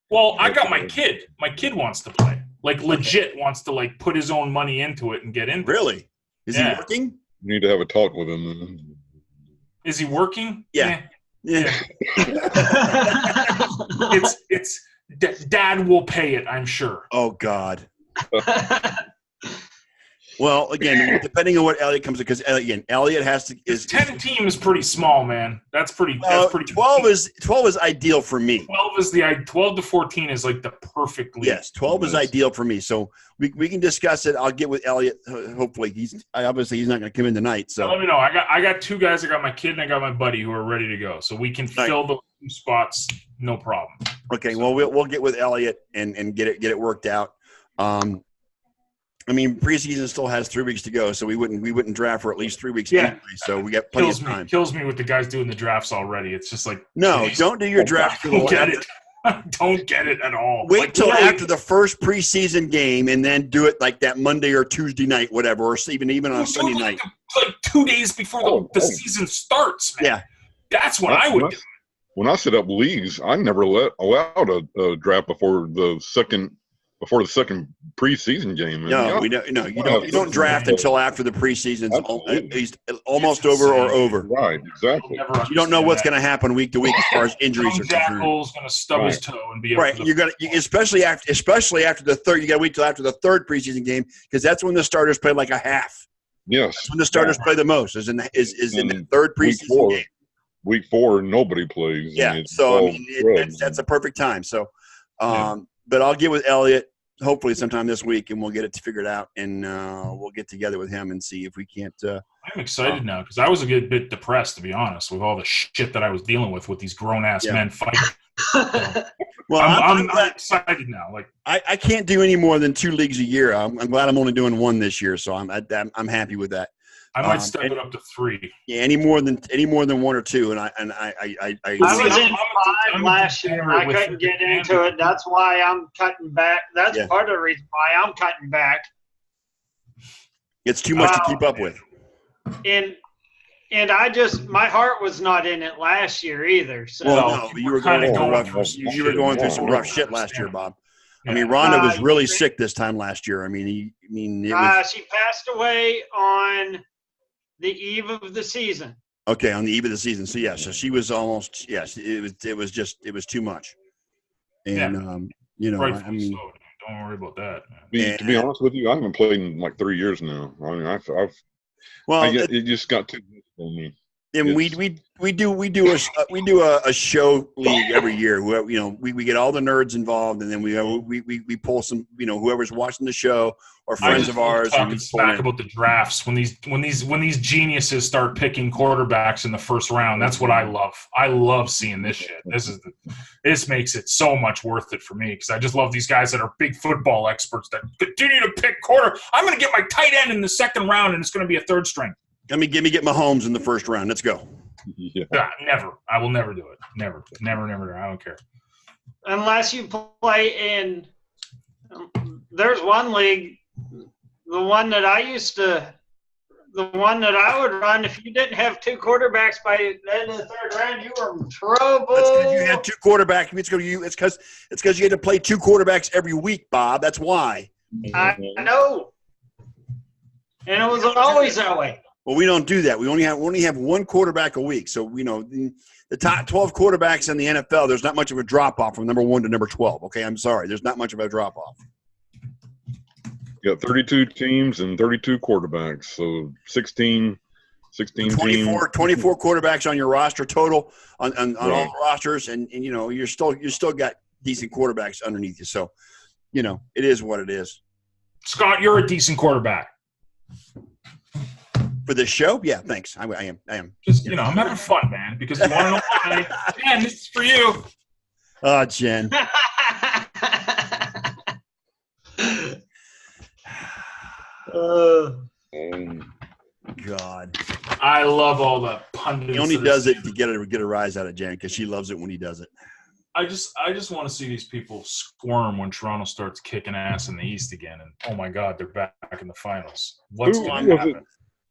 Well, I got my kid. My kid wants to play. Like legit wants to like put his own money into it and get into it. Really? Is he working? You need to have a talk with him. Is he working? Yeah. It's Dad will pay it, I'm sure. Oh God. Well, again, depending on what Elliot comes to, because Elliot has to. 10 team is pretty small, man. That's pretty. 12 is ideal for me. 12 to 14 is like the perfect league. Yes, 12 is ideal for me. So we can discuss it. I'll get with Elliot. Hopefully, he's not going to come in tonight. So let me know. I got 2 guys. I got my kid and I got my buddy who are ready to go. So we can fill the spots, no problem. Okay. So. Well, we'll get with Elliot and get it worked out. I mean, preseason still has 3 weeks to go, so we wouldn't draft for at least 3 weeks anyway. So we got plenty of time. Kills me with the guys doing the drafts already. It's just like don't do your draft. Don't get it. Don't get it at all. Wait till after the first preseason game, and then do it like that Monday or Tuesday night, whatever, or even on a Sunday night. Like 2 days before the season starts. Man. Yeah, that's what I would do. When I set up leagues, I never allowed a draft before the second preseason game. No, we don't. No, you don't draft until after the preseason's almost over or over. Right, exactly. You don't know what's going to happen week to week as far as injuries are concerned. Jackal's going to stub his toe and be right. You're going to, especially after the third. You got to wait till after the third preseason game because that's when the starters play like a half. Yes, that's when the starters play the most. Is in the third preseason game. Week 4, nobody plays. Yeah, so I mean that's a perfect time. So. But I'll get with Elliot hopefully sometime this week, and we'll get it figured out, and we'll get together with him and see if we can't. I'm excited now because I was a good bit depressed, to be honest, with all the shit that I was dealing with these grown-ass men fighting. Well, I'm excited now. Like I can't do any more than 2 leagues a year. I'm glad I'm only doing 1 this year, so I'm happy with that. I might step it up to 3. Yeah, any more than 1 or 2, and I was in 5 last year. And I couldn't get into it. That's why I'm cutting back. That's part of the reason why I'm cutting back. It's too much to keep up with. And my heart was not in it last year either. So no, you were going through some rough shit last year, Bob. I mean, Rhonda was really sick this time last year. I mean, she passed away on the eve of the season. Okay, on the eve of the season. So so she was almost it was too much. And I mean, don't worry about that. Man. To be honest with you, I haven't played in like 3 years now. I mean, it just got too much for me. And we do a show league every year. We get all the nerds involved, and then we pull some whoever's watching the show or friends of ours. Talking back about the drafts when these geniuses start picking quarterbacks in the first round. That's what I love. I love seeing this shit. This makes it so much worth it for me because I just love these guys that are big football experts that continue to pick quarter. I'm going to get my tight end in the second round, and it's going to be a third string. Get Mahomes in the first round. Let's go. Yeah. Never. I will never do it. Never. I don't care. Unless you play in there's one league, the one that I would run, if you didn't have 2 quarterbacks by the end of the third round, you were in trouble. That's because you had 2 quarterbacks. It's because you had to play 2 quarterbacks every week, Bob. That's why. I know. And it was always that way. Well, we don't do that. We only have one quarterback a week. So, the top 12 quarterbacks in the NFL, there's not much of a drop-off from number 1 to number 12. Okay, I'm sorry. There's not much of a drop-off. You got 32 teams and 32 quarterbacks, so 16 24 quarterbacks on your roster total on Right. all rosters, and you're still got decent quarterbacks underneath you. So, it is what it is. Scott, you're a decent quarterback. For this show, yeah, thanks. I am. Just I'm having fun, man. Because you want to know why? Jen, this is for you. Oh, Jen. God. I love all the pundits. He only does it to get a rise out of Jen because she loves it when he does it. I just want to see these people squirm when Toronto starts kicking ass in the East again, and oh my God, they're back in the finals. What's going to happen?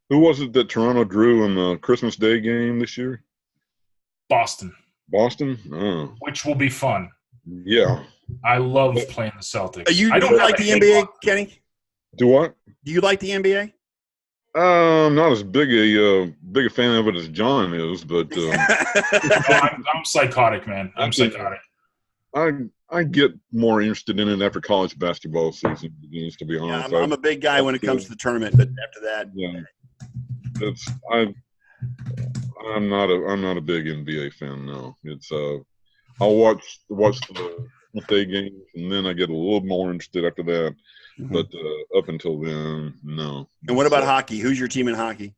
Who was it that Toronto drew in the Christmas Day game this year? Boston. Boston? Oh. Which will be fun. Yeah. I love playing the Celtics. Do you like the NBA, Kenny? Do what? Do you like the NBA? Not as big a fan of it as John is, but I'm psychotic, man. I'm psychotic. I get more interested in it after college basketball season begins, to be honest. I'm a big guy when it comes to the tournament, but after that, yeah, I'm not a big NBA fan. No, it's I'll watch the day games, and then I get a little more interested after that. Mm-hmm. But up until then, no. And what about hockey? Who's your team in hockey?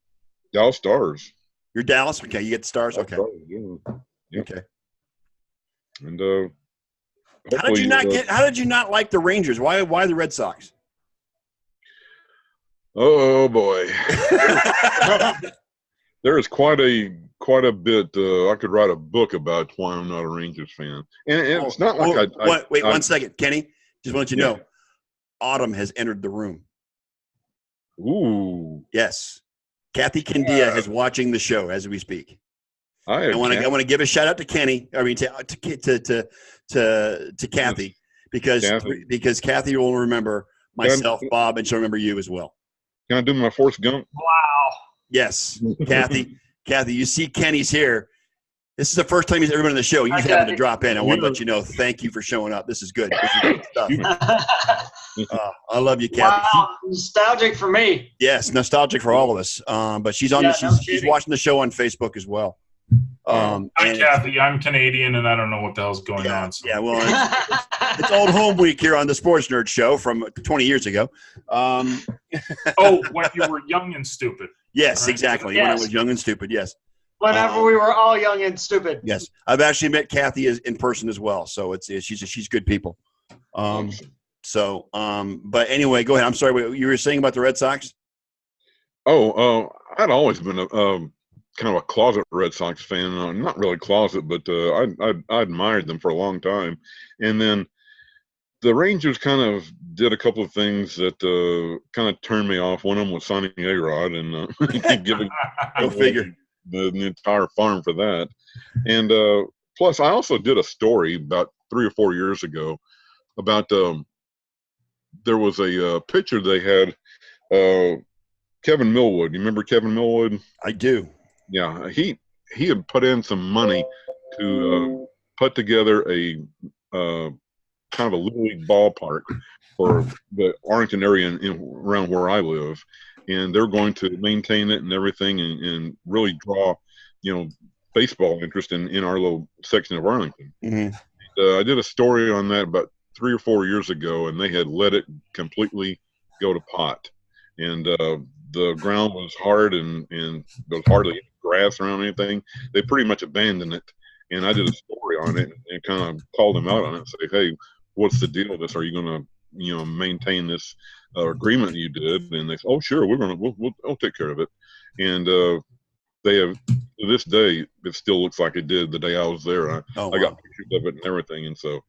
Dallas Stars. You're Dallas? Okay, you get the Stars? Okay. Stars, yeah. Okay. And how did you not like the Rangers? Why the Red Sox? Oh boy. There is quite a bit. I could write a book about why I'm not a Rangers fan. And it's not like wait 1 second, Kenny. Just want to let you know. Autumn has entered the room. Ooh. Yes. Kathy Candia is watching the show as we speak. I want to give a shout out to Kenny. I mean to Kathy because Kathy will remember myself, Bob, and she'll remember you as well. Can I do my Forrest Gump? Wow. Yes, Kathy. Kathy, you see Kenny's here. This is the first time he's ever been on the show. You just happened to drop in. I want to let you know. Thank you for showing up. This is good. This is good stuff. I love you, Kathy. Wow, nostalgic for me. Yes, nostalgic for all of us. But she's on. She's watching the show on Facebook as well. Hi, Kathy. I'm Canadian, and I don't know what the hell's going on. So. Yeah, well, it's Old Home Week here on the Sports Nerd Show from 20 years ago. When you were young and stupid. Yes, right? Exactly. Yes. When I was young and stupid, yes. Whenever we were all young and stupid. Yes, I've actually met Kathy in person as well. So she's good people. But anyway, go ahead. I'm sorry. What you were saying about the Red Sox? I'd always been a kind of a closet Red Sox fan. Not really closet, but I admired them for a long time. And then the Rangers kind of did a couple of things that kind of turned me off. One of them was signing A-Rod and giving Go figure. The entire farm for that. And plus, I also did a story about 3 or 4 years ago about there was a pitcher they had, Kevin Millwood. You remember Kevin Millwood? I do. Yeah, he had put in some money to put together a kind of a little league ballpark for the Arlington area around where I live, and they're going to maintain it and everything, and really draw, baseball interest in our little section of Arlington. Mm-hmm. I did a story on that about 3 or 4 years ago, and they had let it completely go to pot, and the ground was hard, and there was hardly any grass around anything. They pretty much abandoned it, and I did a story on it and kind of called them out on it and say, hey, what's the deal with this? Are you going to maintain this agreement you did? And they said, oh, sure, we'll take care of it. And they have, to this day, it still looks like it did the day I was there. I got pictures of it and everything. And so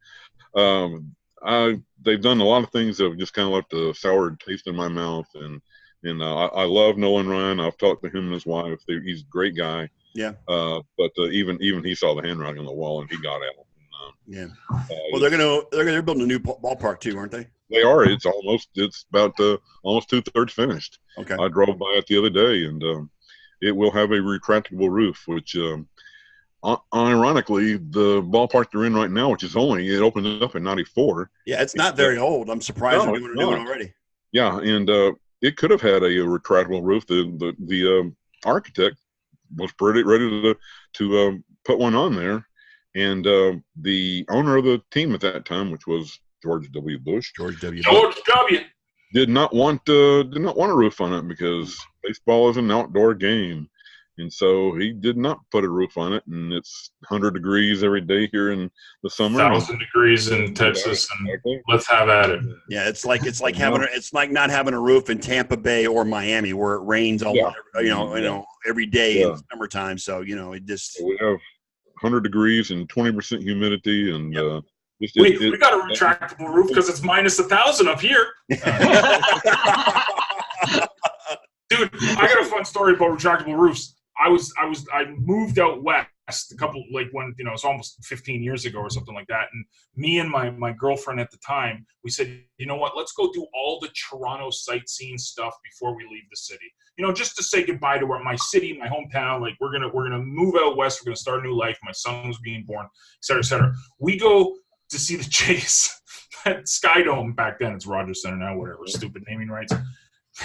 they've done a lot of things that have just kind of left a sour taste in my mouth. And I love Nolan Ryan. I've talked to him and his wife. He's a great guy. Yeah. But even he saw the handwriting on the wall and he got out. Well, they're building a new ballpark too, aren't they? They are. It's about almost 2/3 finished. Okay. I drove by it the other day, and it will have a retractable roof, which ironically, the ballpark they're in right now, which is it opened up in '94. Yeah, it's not very old. I'm surprised No, they're doing a new one already. Yeah, and it could have had a retractable roof. The architect was pretty ready to put one on there, and the owner of the team at that time, which was George W. Bush, did not want a roof on it because baseball is an outdoor game. And so he did not put a roof on it, and it's 100 degrees every day here in the summer. 1,000 degrees in Texas, and let's have at it. Yeah, it's like not having a roof in Tampa Bay or Miami where it rains every day in summertime. So it just we have 100 degrees and 20% humidity, and we got a retractable roof because it's minus 1,000 up here. Dude, I got a fun story about retractable roofs. I moved out west a couple, it's almost 15 years ago or something like that. And me and my girlfriend at the time, we said, you know what, let's go do all the Toronto sightseeing stuff before we leave the city. Just to say goodbye to my city, my hometown. Like we're gonna move out west. We're gonna start a new life. My son was being born, et cetera, et cetera. We go to see the Jays at Sky Dome back then. It's Rogers Center now, whatever, stupid naming rights.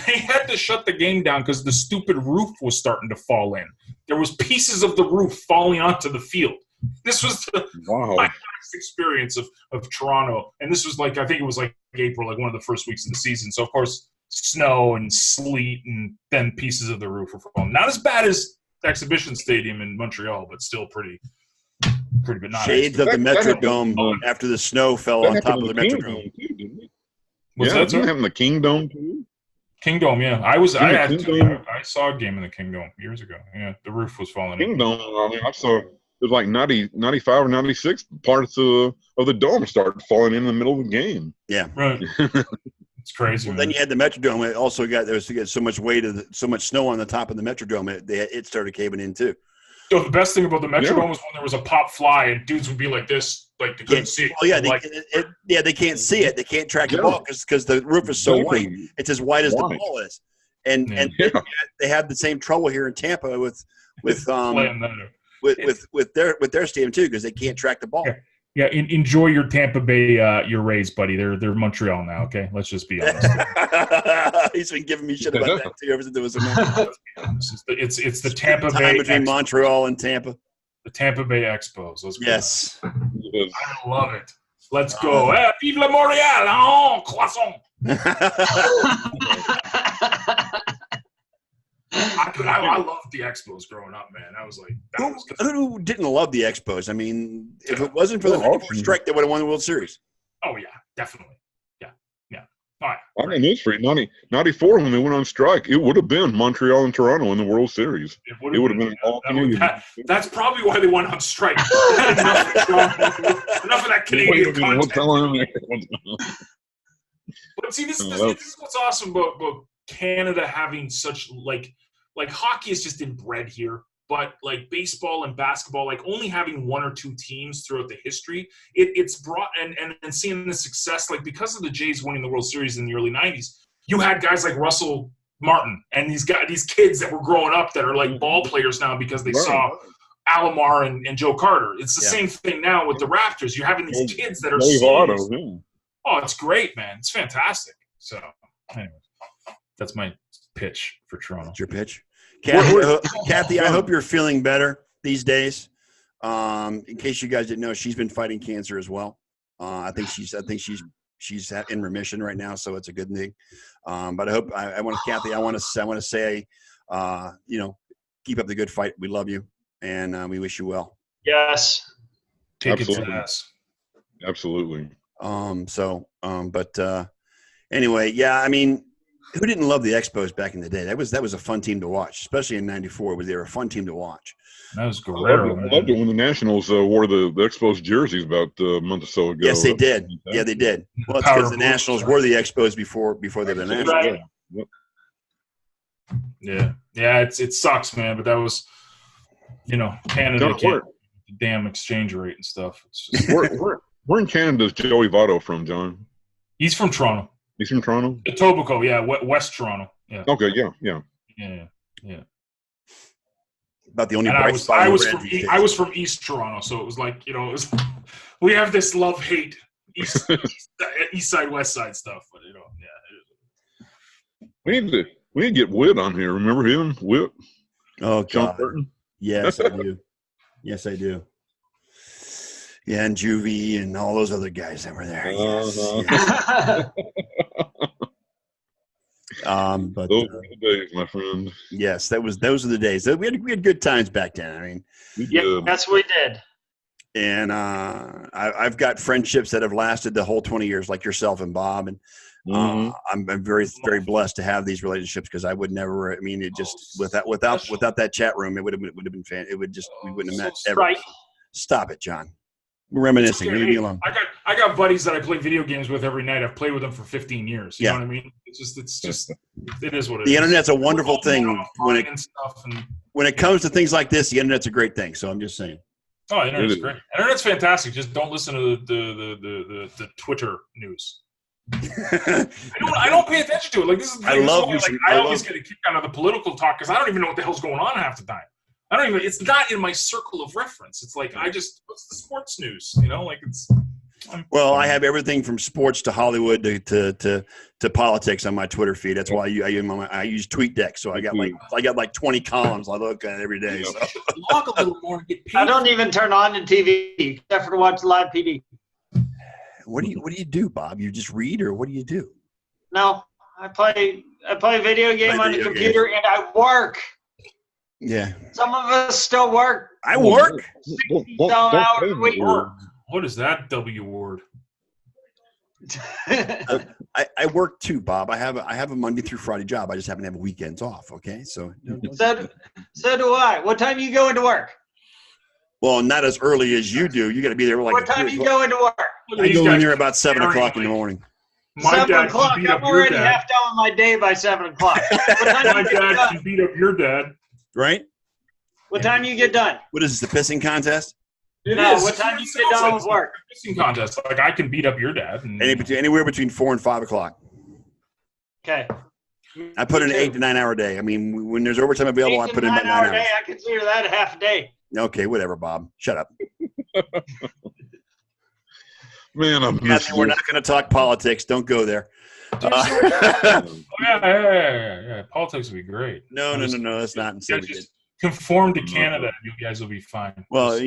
They had to shut the game down because the stupid roof was starting to fall in. There was pieces of the roof falling onto the field. This was my last experience of Toronto. And this was I think it was April, one of the first weeks of the season. So, of course, snow and sleet and then pieces of the roof were falling. Not as bad as the Exhibition Stadium in Montreal, but still pretty good. Shades of the Metrodome after the snow fell on top of the Metrodome. Didn't it happen in the Kingdome too? Kingdome, yeah. I saw a game in the Kingdome years ago. Yeah, the roof was falling in. Kingdome, I saw it was 95 or 96 parts of the dome started falling in the middle of the game. Yeah. Right. It's crazy. Well, then you had the Metrodome. It also got so much weight so much snow on the top of the Metrodome. It started caving in too. So the best thing about the Metrodome was when there was a pop fly and dudes would be like this, they couldn't see it. Well, yeah, they can't see it. They can't track the ball because the roof is so white. It's as white as the ball is, and they have the same trouble here in Tampa with their stadium too because they can't track the ball. Yeah, enjoy your Tampa Bay, your Rays, buddy. They're Montreal now. Okay, let's just be honest. He's been giving me shit about that too. Ever since there was it's the Tampa Bay between Montreal and Tampa. The Tampa Bay Expos. Yes, I love it. Let's go. Vive la Montréal, croissant. I loved the Expos growing up, man. I was like, who didn't love the Expos? I mean, if it wasn't for the 94 strike, they would have won the World Series. Oh yeah, definitely. Yeah. All right. I mean, it's free. 94 when they went on strike, it would have been Montreal and Toronto in the World Series. It would have been all Canadian. That's probably why they went on strike. Enough of that Canadian content. But see, this is what's awesome about Canada having such like hockey is just inbred here, but baseball and basketball, only having one or two teams throughout the history, it's brought and seeing the success, because of the Jays winning the World Series in the early 90s, you had guys like Russell Martin and these kids that were growing up that are ball players now because they saw Alomar and Joe Carter. It's the same thing now with the Raptors. You're having these kids that are oh, it's great, man. It's fantastic. So anyway, that's my pitch for Toronto. That's your pitch. Kathy, I hope you're feeling better these days. In case you guys didn't know, she's been fighting cancer as well. I think she's in remission right now, so it's a good thing. But I want to say, keep up the good fight. We love you, and we wish you well. Yes. Take it to the ass. Absolutely. Anyway, yeah, I mean, who didn't love the Expos back in the day? That was a fun team to watch, especially in '94. They were a fun team to watch. That was Guerrero. I loved it when the Nationals wore the Expos jerseys about a month or so ago. Yes, they did. Yeah, they did. Well, it's because the Nationals were the Expos before they were the Nationals. Right. Yep. Yeah. It sucks, man. But that was, Canada can't damn exchange rate and stuff. It's just where in Canada is Joey Votto from, John? He's from Toronto. He's from Toronto? Etobicoke, yeah, West Toronto. Yeah. Okay, yeah. Yeah. About the only And bright spot. I was from East Toronto, so it was like, it was, we have this love-hate east side, west side stuff, but yeah. We need to get Whit on here. Remember him, Whit? Oh John God, Burton? yes, I do. Yes, I do. Yeah, and Juvie and all those other guys that were there. Yes, yes. But those were the days, my friend. yes, those are the days. We had good times back then. I mean, yes, we did. And I've got friendships that have lasted the whole 20 years, like yourself and Bob. And I'm very, very blessed to have these relationships because I would never. I mean, it just without that chat room, it would have been fan. It would just we wouldn't have met ever. Right. Stop it, John. We're reminiscing. Okay. Leave me alone. I got buddies that I play video games with every night. I've played with them for 15 years. You know what I mean? It's just it is what it is. The internet's a wonderful thing when it comes to things like this. The internet's a great thing. So I'm just saying. Oh, the internet's great. Internet's fantastic. Just don't listen to the Twitter news. I don't pay attention to it. Like this is. I always get a kick out of the political talk because I don't even know what the hell's going on half the time. It's not in my circle of reference. It's like what's the sports news? Like it's. Well, I have everything from sports to Hollywood to politics on my Twitter feed. That's why I use TweetDeck. So I got like 20 columns I look at every day. So. Log a little more and get paid. I don't even turn on the TV except for to watch live PD. What do you do, Bob? You just read, or what do you do? No, I play video game on the computer and I work. Yeah. Some of us still work. I work. 60 hours a week. What is that W word? I work too, Bob. I have a Monday through Friday job. I just happen to have weekends off. Okay, so so do I. What time you go into work? Well, not as early as you do. You got to be there like. What time you go into work? I go in there about 7 o'clock in the morning. 7 o'clock. I'm already half done with my day by 7 o'clock. My dad can beat up your dad. Right? What time do you get done? What is this, the pissing contest? What time do you get done with work? Pissing contest. Like I can beat up your dad. Anywhere between 4 and 5 o'clock. Okay. I put in an 8 to 9 hour day. I mean, when there's overtime available, I put in about 9 hours. Day, I consider that a half a day. Okay, whatever, Bob. Shut up. Man, we're not going to talk politics. Don't go there. Yeah. Politics would be great. No. That's not. Just conform to Canada. You guys will be fine. Well,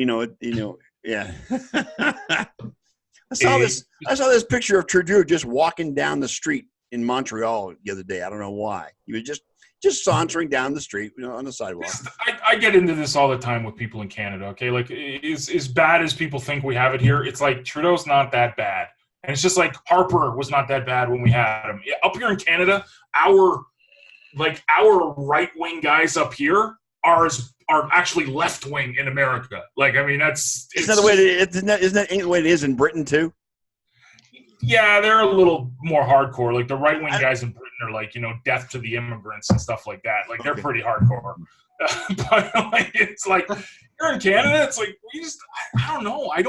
yeah. I saw this picture of Trudeau just walking down the street in Montreal the other day. I don't know why. He was just sauntering down the street, on the sidewalk. I get into this all the time with people in Canada. Okay, like as bad as people think we have it here, it's like Trudeau's not that bad. And it's just like Harper was not that bad when we had him. Up here in Canada, our right-wing guys up here are actually left-wing in America. Like, I mean, isn't that the way it is in Britain too? Yeah, they're a little more hardcore. Like the right-wing guys in Britain are like, death to the immigrants and stuff like that. Like they're pretty hardcore. But it's like you're in Canada. It's like I don't know. I've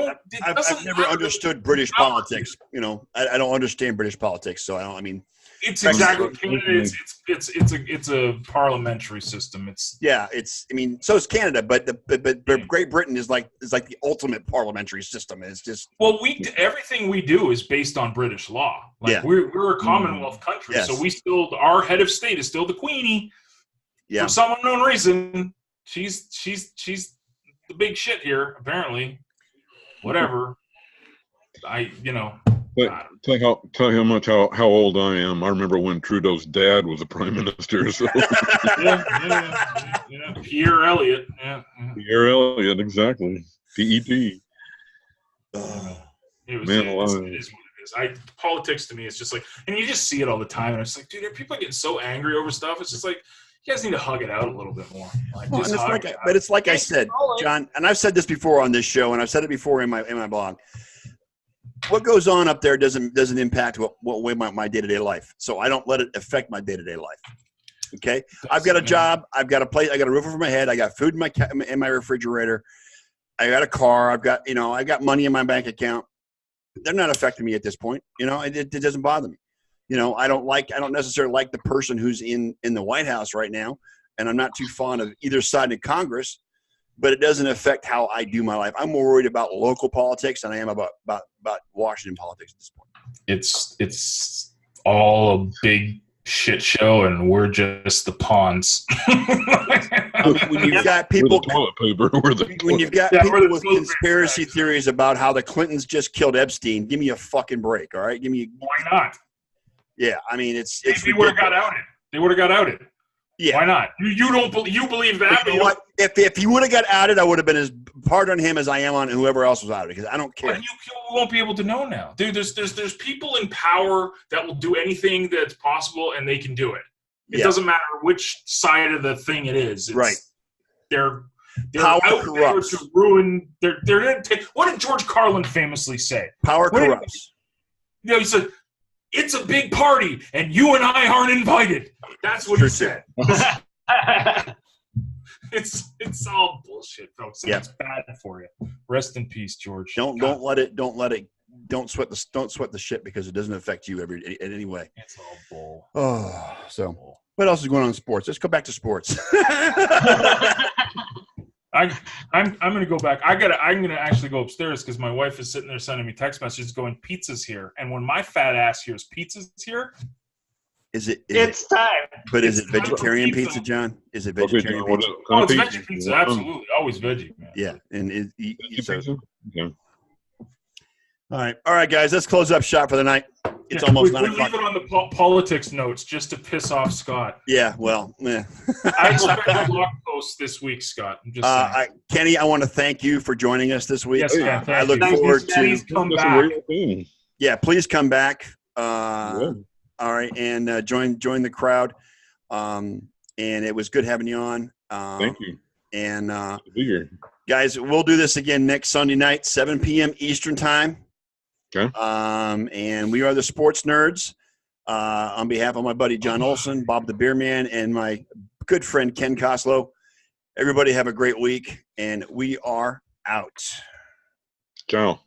never understood British politics. I don't understand British politics, so I don't. I mean, it's exactly Canada. It's a parliamentary system. So is Canada, but Great Britain is like the ultimate parliamentary system. It's just everything we do is based on British law. Like we're a Commonwealth country, so our head of state is still the Queenie. Yeah. For some unknown reason, she's the big shit here. Apparently, whatever. Tell you how much how old I am. I remember when Trudeau's dad was the prime minister. So. Yeah. Pierre Elliott. Yeah. Pierre Elliott, exactly. PEP. It is what it is. Politics to me is just like, and you just see it all the time. And it's like, dude, people are getting so angry over stuff. It's just like, you guys need to hug it out a little bit more. But it's like I said, John, and I've said this before on this show, and I've said it before in my blog. What goes on up there doesn't impact what way my day-to-day life. So I don't let it affect my day-to-day life. Okay, I've got a job. I've got a place. I got a roof over my head. I got food in my refrigerator. I got a car. I've got money in my bank account. They're not affecting me at this point. It doesn't bother me. I don't necessarily like the person who's in the White House right now, and I'm not too fond of either side in Congress. but it doesn't affect how I do my life. I'm more worried about local politics than I am about Washington politics at this point. It's all a big shit show, and we're just the pawns. I mean, when you've got people, when you've got people with conspiracy theories about how the Clintons just killed Epstein, give me a fucking break, all right? Why not? Yeah, I mean, it's they would have got outed. They would have got outed. Yeah. Why not? You believe that? You know what? If he would have got outed, I would have been as hard on him as I am on whoever else was outed, because I don't care. But you won't be able to know now, dude. There's people in power that will do anything that's possible, and they can do it. It doesn't matter which side of the thing it is. Right. They're power out corrupts. there to ruin. They're going to take. What did George Carlin famously say? Power corrupts. He said, "It's a big party, and you and I aren't invited." That's what he said. It's all bullshit, folks. Yeah. It's bad for you. Rest in peace, George. Don't sweat the shit, because it doesn't affect you in any way. It's all bull. Oh, so what else is going on in sports? Let's go back to sports. I'm gonna go back. I'm gonna actually go upstairs, because my wife is sitting there sending me text messages going, "Pizza's here," and when my fat ass hears "pizza's here," it's time. But is it vegetarian pizza, John? Is it vegetarian pizza? Oh, it's veggie pizza. Absolutely, always veggie, man. Yeah, and pizza. Okay. All right, guys. Let's close up shop for the night. It's almost 9 o'clock. We leave it on the politics notes just to piss off Scott. Yeah, well, yeah. I expect a blog post this week, Scott. I'm just saying. Kenny, I want to thank you for joining us this week. Yes, Ken, I look forward to. Please come back. Yeah, please come back. All right, and join the crowd. And it was good having you on. Thank you. And be here. Guys, we'll do this again next Sunday night, 7 p.m. Eastern time. Okay. And we are the Sports Nerds. On behalf of my buddy John Olson, Bob the Beer Man, and my good friend Ken Costlow, everybody have a great week, and we are out. Ciao.